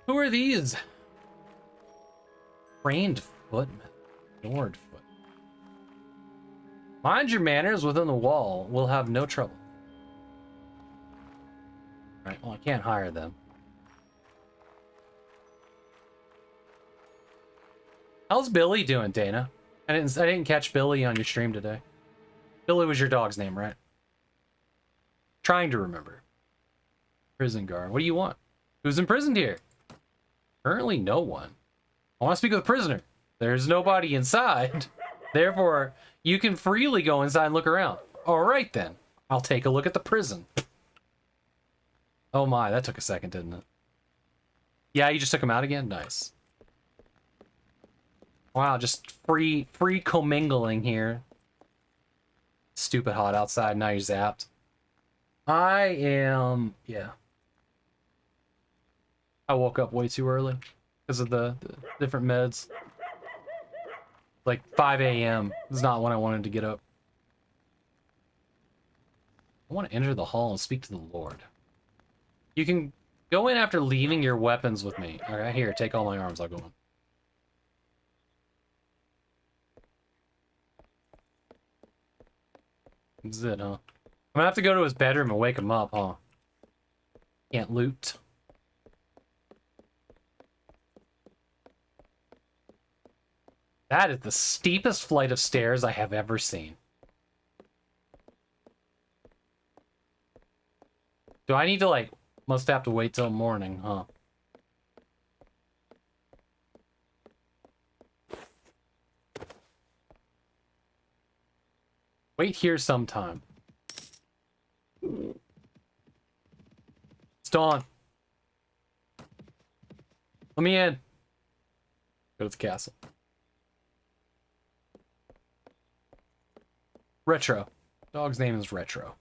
S1: Who are these? Trained footmen. Lord foot. Mind your manners within the wall. We'll have no trouble. Alright, well I can't hire them. How's Billy doing, Dana? I didn't catch Billy on your stream today. Billy was your dog's name, right? Trying to remember. Prison guard. What do you want? Who's imprisoned here? Currently no one. I want to speak with a prisoner. There's nobody inside. Therefore, you can freely go inside and look around. Alright then. I'll take a look at the prison. Oh my, that took a second, didn't it? Yeah, you just took him out again? Nice. Wow, just free commingling here. Stupid hot outside, now you're zapped. Yeah. I woke up way too early because of the different meds. Like 5 a.m. is not when I wanted to get up. I want to enter the hall and speak to the Lord. You can go in after leaving your weapons with me. Alright, here, take all my arms, I'll go in. This is it, huh? I'm gonna have to go to his bedroom and wake him up, huh? Can't loot. That is the steepest flight of stairs I have ever seen. Do I need to, like, must have to wait till morning, huh? Wait here sometime. It's dawn. Let me in. Go to the castle. Retro. Dog's name is Retro.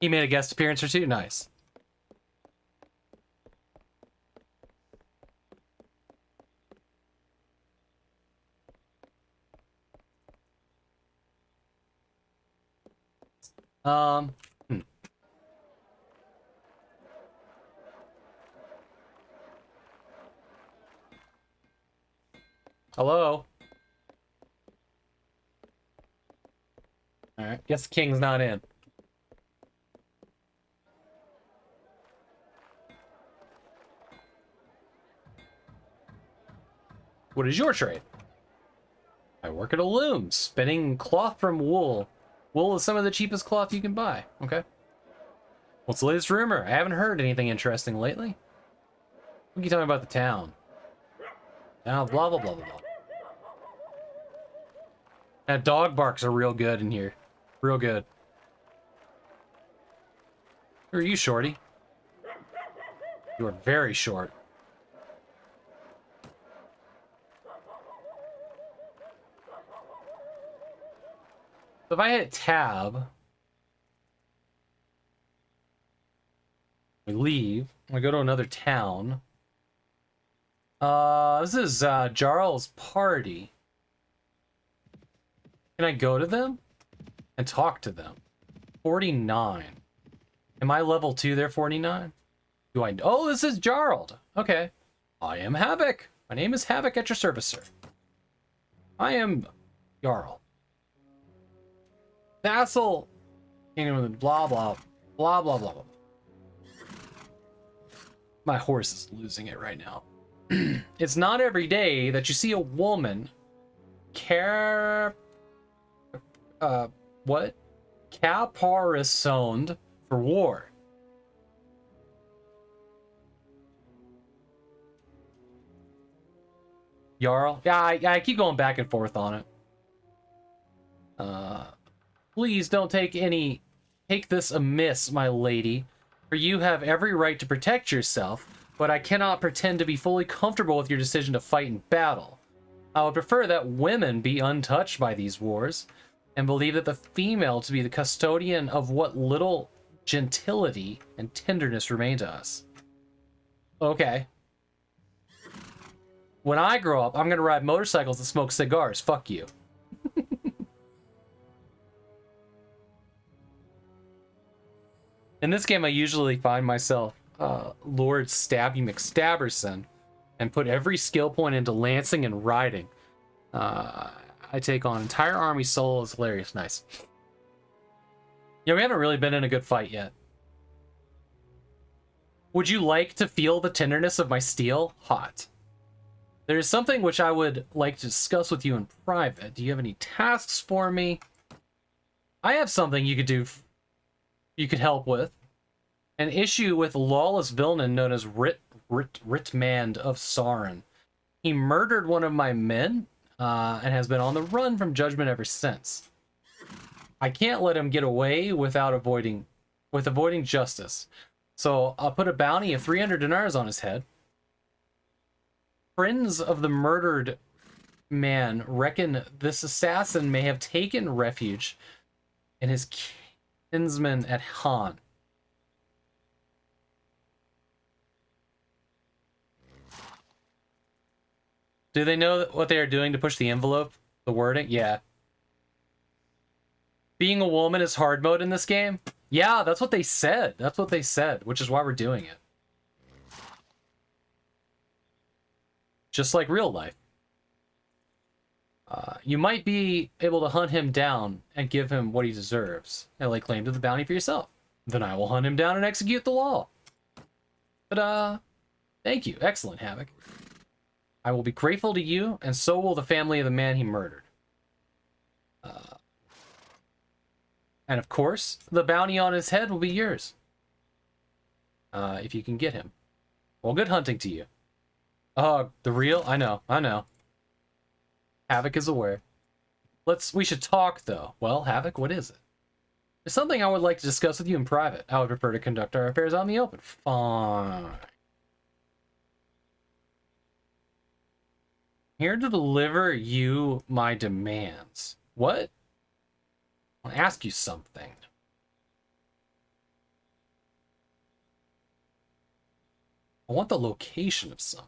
S1: He made a guest appearance or two? Nice. Um. Hello? Alright, guess the king's not in. What is your trade? I work at a loom, spinning cloth from wool. Wool is some of the cheapest cloth you can buy. Okay. What's the latest rumor? I haven't heard anything interesting lately. What can you tell me about the town? Now, blah, blah, blah, blah, blah. That dog barks are real good in here. Real good. Who are you, shorty? You are very short. So if I hit tab, we leave, we go to another town. This is Jarl's party. Can I go to them and talk to them? 49. Am I level 2 there, 49? Do I? Oh, this is Jarl. Okay. I am Havok. My name is Havok at your service, sir. I am Jarl. Vassal. Kingdom, blah, blah, blah, blah, blah, blah. My horse is losing it right now. It's not every day that you see a woman what? Caparisoned for war. Jarl? Yeah, I keep going back and forth on it. Please don't take this amiss, my lady, for you have every right to protect yourself, but I cannot pretend to be fully comfortable with your decision to fight in battle. I would prefer that women be untouched by these wars, and believe that the female to be the custodian of what little gentility and tenderness remain to us. Okay. When I grow up, I'm gonna ride motorcycles and smoke cigars. Fuck you. In this game, I usually find myself Lord Stabby McStabberson and put every skill point into lancing and riding. I take on entire army solo. It's hilarious. Nice. Yeah, we haven't really been in a good fight yet. Would you like to feel the tenderness of my steel? Hot. There is something which I would like to discuss with you in private. Do you have any tasks for me? I have something you could do. You could help with. An issue with a lawless villain known as Ritmand of Sarin. He murdered one of my men and has been on the run from judgment ever since. I can't let him get away without avoiding justice. So I'll put a bounty of 300 dinars on his head. Friends of the murdered man reckon this assassin may have taken refuge in his kinsman at Han. Do they know what they are doing to push the envelope? The wording? Yeah. Being a woman is hard mode in this game? Yeah, that's what they said. That's what they said, which is why we're doing it. Just like real life. You might be able to hunt him down and give him what he deserves, and lay claim to the bounty for yourself. Then I will hunt him down and execute the law. But, thank you. Excellent, Havok. I will be grateful to you, and so will the family of the man he murdered. And of course, the bounty on his head will be yours. If you can get him. Well, good hunting to you. The real? I know. Havok is aware. We should talk, though. Well, Havok, what is it? There's something I would like to discuss with you in private. I would prefer to conduct our affairs on the open. Fine. Here to deliver you my demands. What? I'll ask you something. I want the location of some.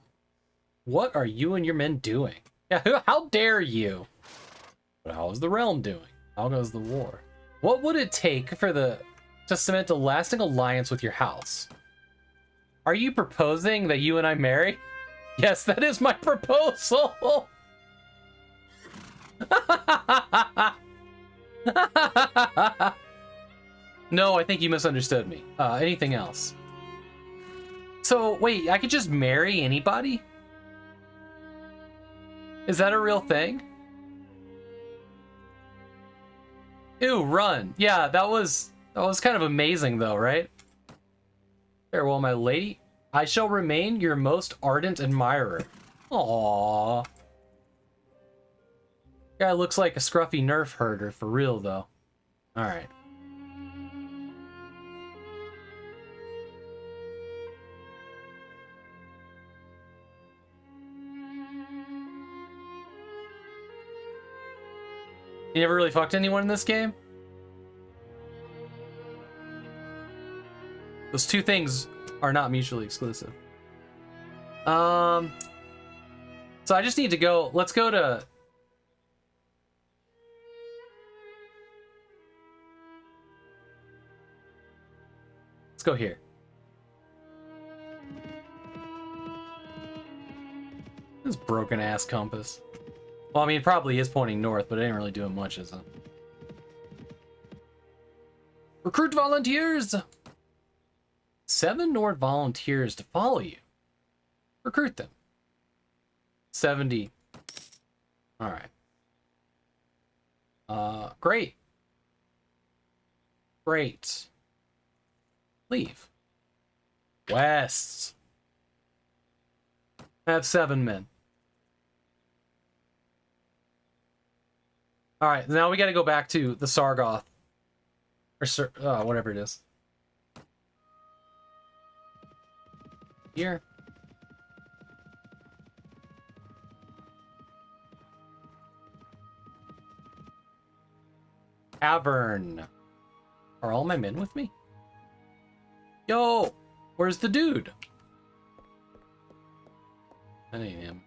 S1: What are you and your men doing? Yeah, how dare you? But how is the realm doing? How goes the war? What would it take for to cement a lasting alliance with your house? Are you proposing that you and I marry? Yes, that is my proposal. No, I think you misunderstood me. Anything else? So, wait, I could just marry anybody? Is that a real thing? Ew, run. Yeah, that was kind of amazing though, right? Farewell, my lady. I shall remain your most ardent admirer. Aww. Guy looks like a scruffy nerf herder for real though. Alright. You never really fucked anyone in this game? Those two things are not mutually exclusive. So I just need to go. Let's go to. Let's go here. This broken ass compass. Well, I mean, it probably is pointing north, but it ain't really doing much, is it? Recruit volunteers! 7 Nord volunteers to follow you. Recruit them. 70. Alright. Great. Great. Leave. West. I have 7 men. Alright, now we gotta go back to the Sargoth. Or whatever it is. Here. Cavern. Are all my men with me? Yo! Where's the dude? That ain't him.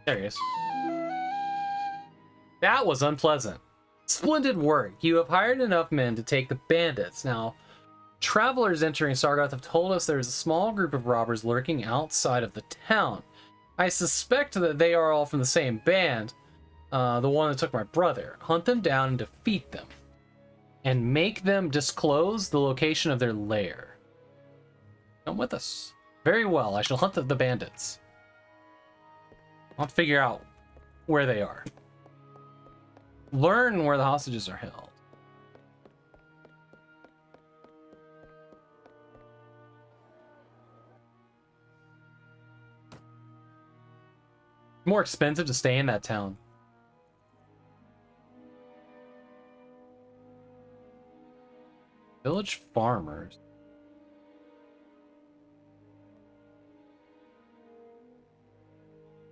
S1: There he is. That was unpleasant. Splendid work. You have hired enough men to take the bandits. Now, travelers entering Sargoth have told us there is a small group of robbers lurking outside of the town. I suspect that they are all from the same band, the one that took my brother. Hunt them down and defeat them. And make them disclose the location of their lair. Come with us. Very well, I shall hunt the bandits. I'll figure out where they are. Learn where the hostages are held. More expensive to stay in that town. Village farmers.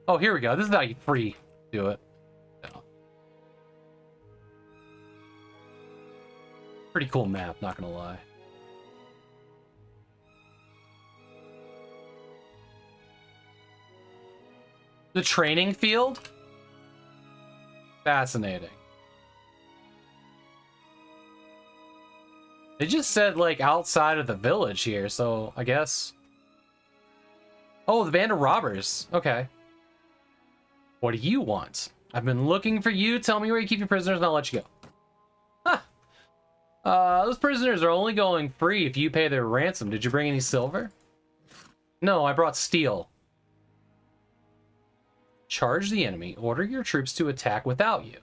S1: Oh, here we go. This is how you free do it. No. Pretty cool map, not gonna lie. The training field? Fascinating. They just said, like, outside of the village here, so I guess... Oh, the band of robbers. Okay. What do you want? I've been looking for you. Tell me where you keep your prisoners and I'll let you go. Huh. Those prisoners are only going free if you pay their ransom. Did you bring any silver? No, I brought steel. Charge the enemy. Order your troops to attack without you.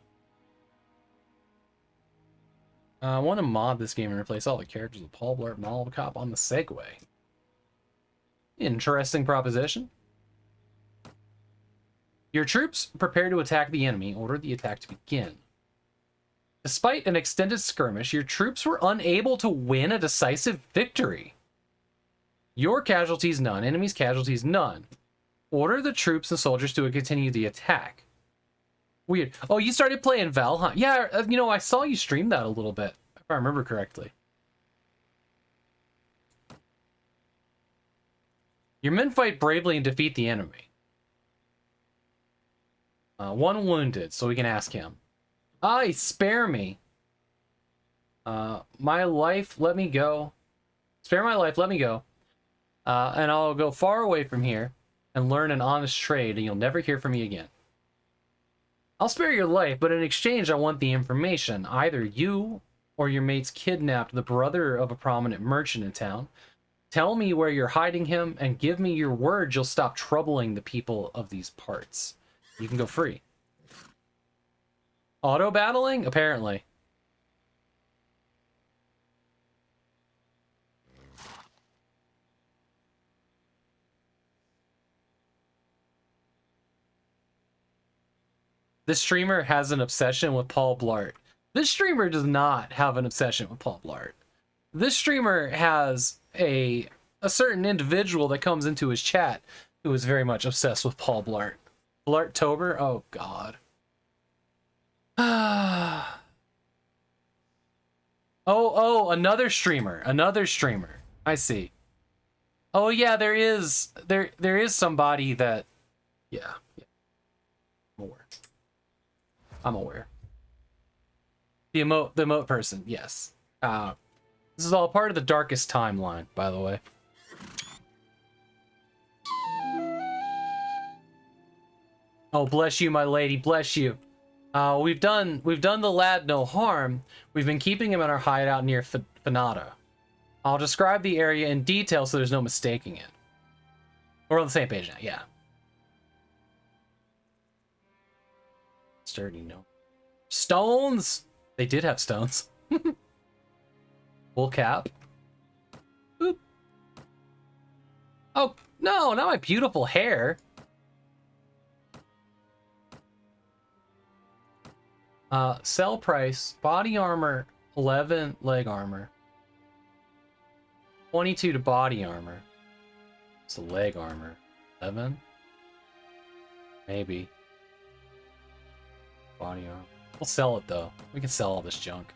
S1: I want to mod this game and replace all the characters with Paul Blart Mall Cop on the Segway. Interesting proposition. Your troops prepare to attack the enemy. Order the attack to begin. Despite an extended skirmish, your troops were unable to win a decisive victory. Your casualties none. Enemy's casualties none. Order the troops and soldiers to continue the attack. Weird. Oh, you started playing Valheim. Yeah, you know, I saw you stream that a little bit. I remember correctly. Your men fight bravely and defeat the enemy. One wounded, so we can ask him. Aye, spare me. My life, let me go. Spare my life, let me go. And I'll go far away from here and learn an honest trade, and you'll never hear from me again. I'll spare your life, but in exchange I want the information. Either you or your mates kidnapped the brother of a prominent merchant in town. Tell me where you're hiding him, and give me your word you'll stop troubling the people of these parts. You can go free. Auto-battling? Apparently. This streamer has an obsession with Paul Blart. This streamer does not have an obsession with Paul Blart. This streamer has a certain individual that comes into his chat who is very much obsessed with Paul Blart. Blarttober? Oh, God. Oh, another streamer. Another streamer. I see. Oh, yeah, there is somebody that... Yeah. I'm aware. I'm aware. The emote person, yes. This is all part of the darkest timeline, by the way. Oh, bless you, my lady, bless you. We've done the lad no harm. We've been keeping him in our hideout near Fanata. I'll describe the area in detail so there's no mistaking it. We're on the same page now, yeah. Sturdy, no. Stones! They did have stones. Full cap. Boop. Oh, no, not my beautiful hair. Sell price, body armor, 11 leg armor. 22 to body armor. It's the leg armor. 11? Maybe. Body armor. We'll sell it though. We can sell all this junk.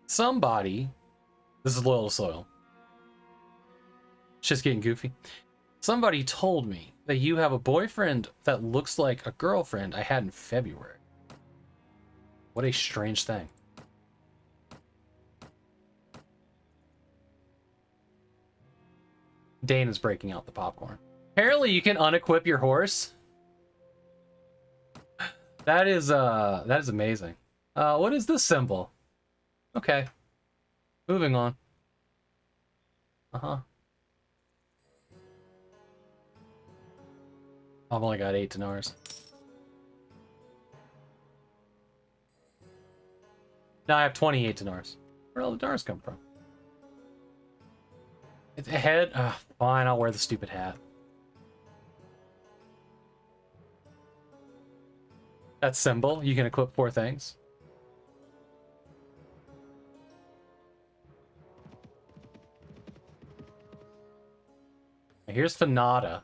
S1: Somebody, this is loyal soil. It's just getting goofy. Somebody told me that you have a boyfriend that looks like a girlfriend I had in February. What a strange thing. Dane is breaking out the popcorn. Apparently you can unequip your horse. That is amazing. What is this symbol? Okay. Moving on. Uh-huh. I've only got 8 dinars. Now I have 28 dinars. Where all the dinars come from? It's a head? Fine, I'll wear the stupid hat. That symbol, you can equip 4 things. Here's Fanata.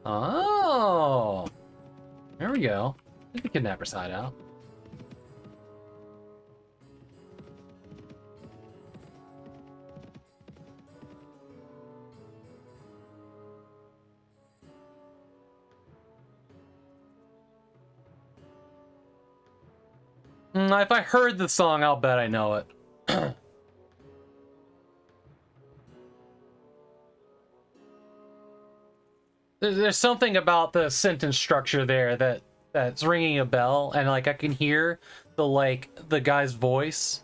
S1: Oh! There we go. Get the kidnapper's hideout. If I heard the song, I'll bet I know it. There's something about the sentence structure there that's ringing a bell, and like I can hear the guy's voice,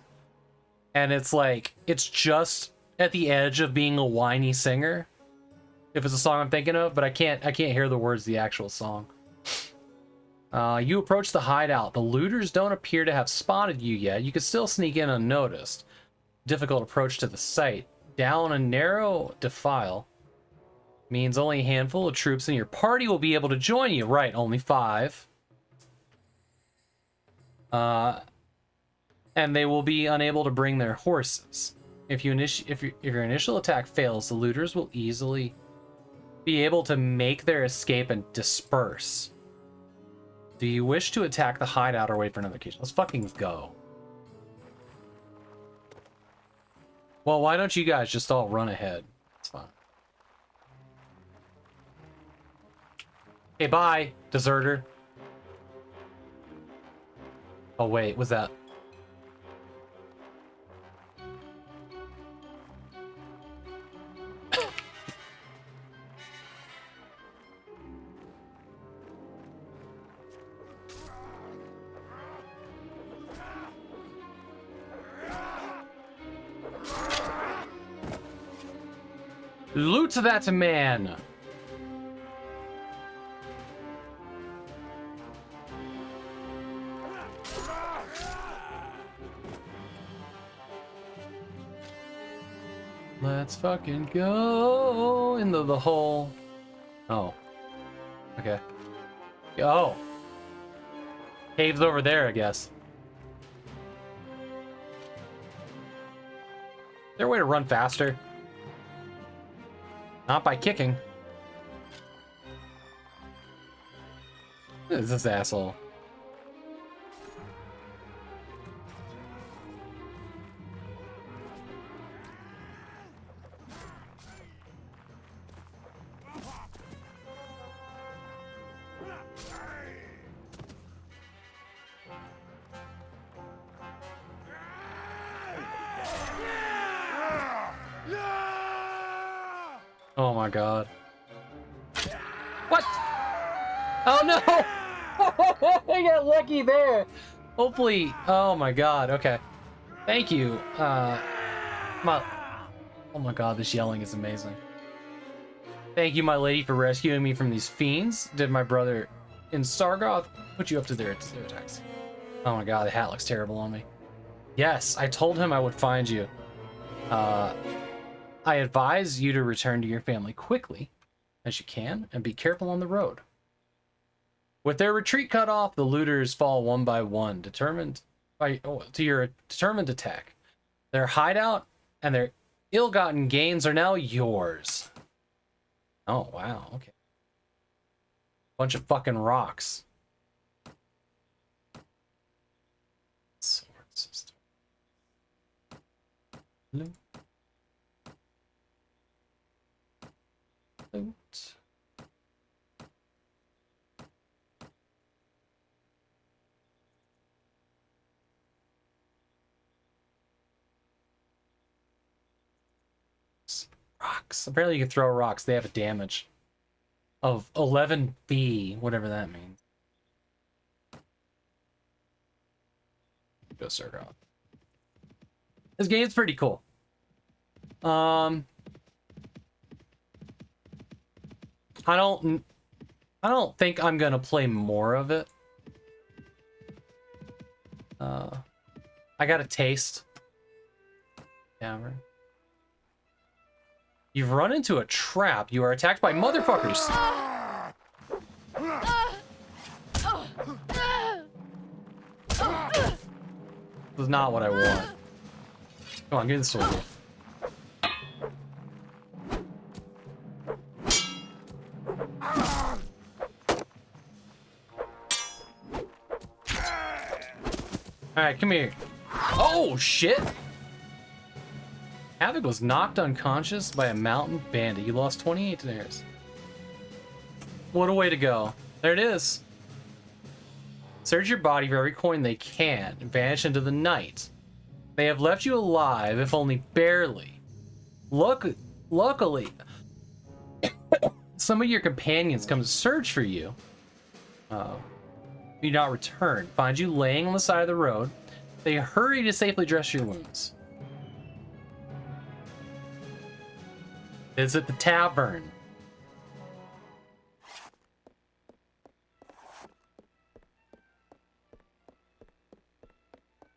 S1: and it's like it's just at the edge of being a whiny singer. If it's a song I'm thinking of, but I can't hear the words of the actual song. You approach the hideout. The looters don't appear to have spotted you yet. You could still sneak in unnoticed. Difficult approach to the site. Down a narrow defile means only a handful of troops in your party will be able to join you. Right, only 5. And they will be unable to bring their horses. If your initial attack fails, the looters will easily be able to make their escape and disperse. Do you wish to attack the hideout or wait for another occasion? Let's fucking go. Well, why don't you guys just all run ahead? It's fine. Okay, bye, deserter. Oh wait, was that? Loot that man! Let's fucking go into the hole. Oh. Okay. Oh. Cave's over there, I guess. Is there a way to run faster? Not by kicking. Who is this asshole? Oh my god. What? Oh no! I got lucky there. Hopefully. Oh my god. Okay. Thank you. Oh my god, this yelling is amazing. Thank you, my lady, for rescuing me from these fiends. Did my brother in Sargoth put you up to their attacks? Oh my god, the hat looks terrible on me. Yes, I told him I would find you. I advise you to return to your family quickly as you can and be careful on the road. With their retreat cut off, the looters fall one by one, determined to your determined attack. Their hideout and their ill-gotten gains are now yours. Oh, wow, okay. Bunch of fucking rocks. Sword system. Loot. Loot. Rocks. Apparently you can throw rocks. They have a damage of 11B, whatever that means. Go Sargoth. This game's pretty cool. I don't think I'm gonna play more of it. I got a taste. Camera. You've run into a trap. You are attacked by motherfuckers. This is not what I want. Come on, give me the sword. Alright, come here. Oh, shit! Havok was knocked unconscious by a mountain bandit. You lost 28 dares. What a way to go. There it is. Search your body for every coin they can and vanish into the night. They have left you alive, if only barely. Luckily, some of your companions come to search for you. Do not return. Find you laying on the side of the road. They hurry to safely dress your wounds. Visit the tavern.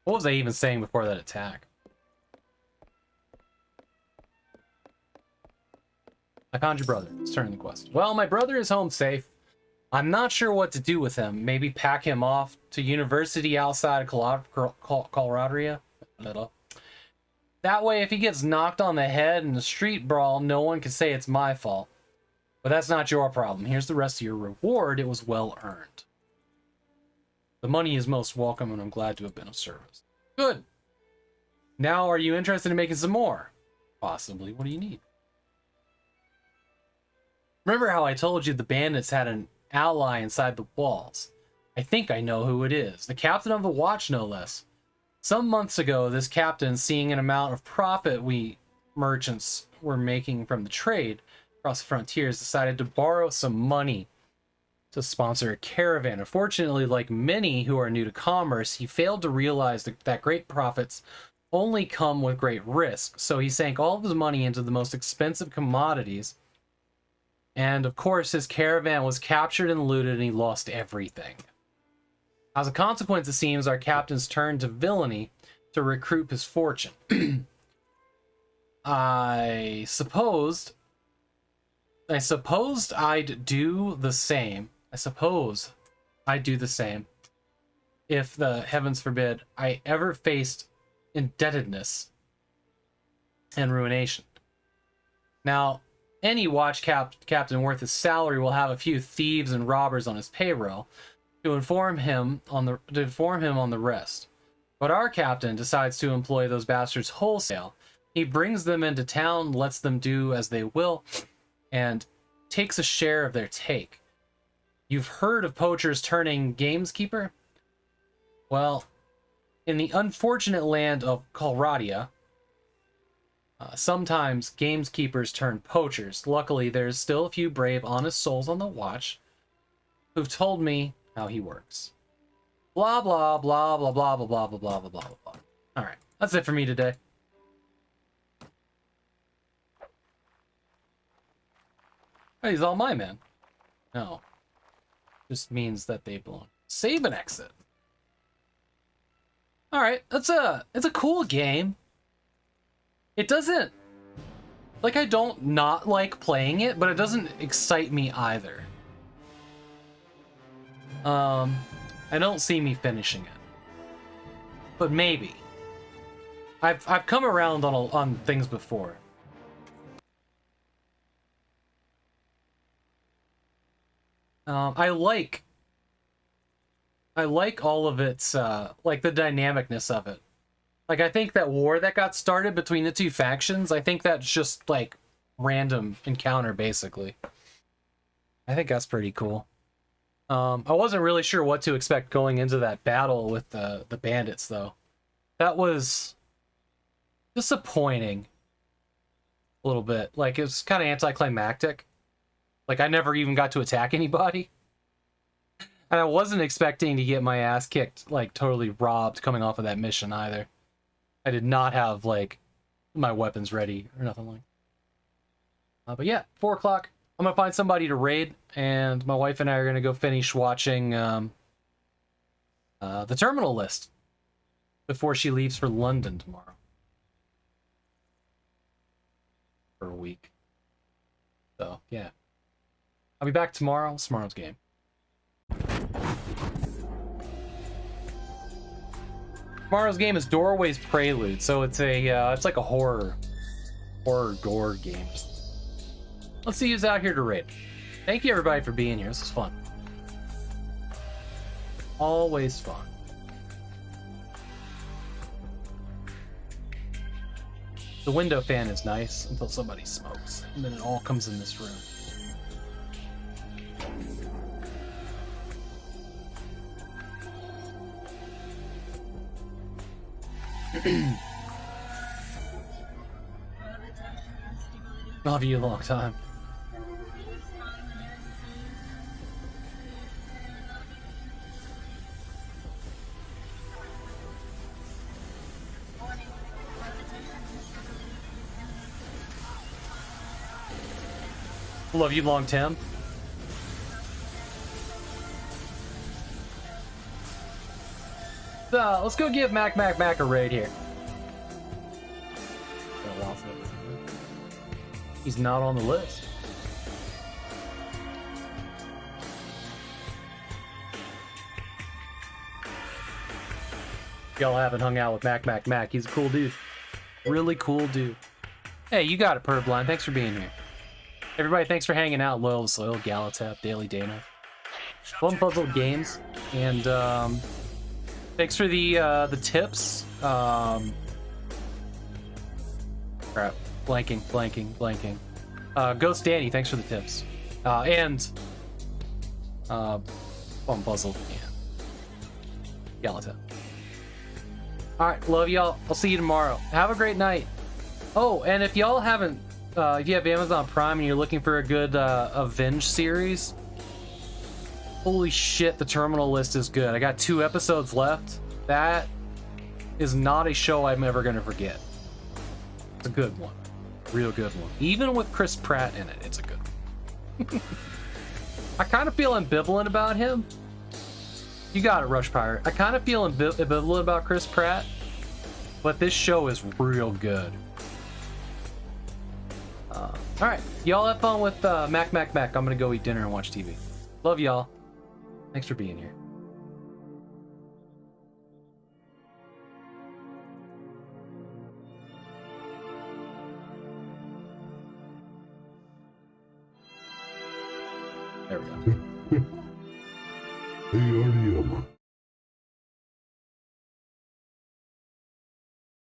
S1: What was I even saying before that attack? I found your brother. Let's turn the quest. Well, my brother is home safe. I'm not sure what to do with him. Maybe pack him off to university outside of Colorado. That way, if he gets knocked on the head in a street brawl, no one can say it's my fault. But that's not your problem. Here's the rest of your reward. It was well earned. The money is most welcome, and I'm glad to have been of service. Good. Now, are you interested in making some more? Possibly. What do you need? Remember how I told you the bandits had an ally inside the walls? I think I know who it is. The captain of the watch, no less. Some months ago, this captain, seeing an amount of profit we merchants were making from the trade across the frontiers, decided to borrow some money to sponsor a caravan. Unfortunately, like many who are new to commerce, he failed to realize that great profits only come with great risk. So he sank all of his money into the most expensive commodities. And of course, his caravan was captured and looted, and he lost everything. As a consequence, it seems our captain's turned to villainy to recoup his fortune. I supposed I'd do the same. If the heavens forbid I ever faced indebtedness and ruination. Now, any watch captain worth his salary will have a few thieves and robbers on his payroll to inform him on the rest. But our captain decides to employ those bastards wholesale. He brings them into town, lets them do as they will, and takes a share of their take. You've heard of poachers turning gameskeeper? Well, in the unfortunate land of Colradia, sometimes gameskeepers turn poachers. Luckily, there's still a few brave, honest souls on the watch who've told me how he works. Blah, blah, blah, blah, blah, blah, blah, blah, blah, blah, blah, blah. Alright, that's it for me today. Oh, he's all my man. No. Just means that they belong. Save and exit. Alright, it's a cool game. It doesn't... Like, I don't not like playing it, but it doesn't excite me either. I don't see me finishing it. But maybe. I've come around on things before. I like all of its, like, the dynamicness of it. Like, I think that war that got started between the two factions, I think that's just, like, random encounter, basically. I think that's pretty cool. I wasn't really sure what to expect going into that battle with the bandits, though. That was disappointing. A little bit. Like, it was kind of anticlimactic. Like, I never even got to attack anybody. And I wasn't expecting to get my ass kicked, like, totally robbed coming off of that mission, either. I did not have, like, my weapons ready or nothing like that. But yeah, 4 o'clock. I'm gonna find somebody to raid, and my wife and I are gonna go finish watching the Terminal List before she leaves for London tomorrow. For a week. So, yeah. I'll be back tomorrow. It's tomorrow's game. Tomorrow's game is Doorway's Prelude, so it's it's like a horror gore game. Let's see who's out here to raid. Thank you everybody for being here. This is fun. Always fun. The window fan is nice until somebody smokes, and then it all comes in this room. Love you a long time. Love you long, Tim. Let's go give Mac a raid here. He's not on the list. Y'all haven't hung out with Mac. He's a cool dude. Really cool dude. Hey, you got it, Purblind. Thanks for being here. Everybody, thanks for hanging out. Loyal Soil, Galatep, Daily Dana. Fun Puzzle Games. And thanks for the tips. Crap. Blanking. Ghost Danny, thanks for the tips. And Fun Puzzle and Galatep. Alright, love y'all. I'll see you tomorrow. Have a great night. Oh, and if y'all haven't, if you have Amazon Prime and you're looking for a good Avenge series, holy shit, the Terminal List is good. I got 2 episodes left. That is not a show I'm ever going to forget. It's a good one. Real good one. Even with Chris Pratt in it, it's a good one. I kind of feel ambivalent about him. You got it, Rush Pirate. I kind of feel ambivalent about Chris Pratt, but this show is real good. All right, y'all have fun with Mac. I'm gonna go eat dinner and watch TV. Love y'all. Thanks for being here. There we go.
S4: Hey, Artyom.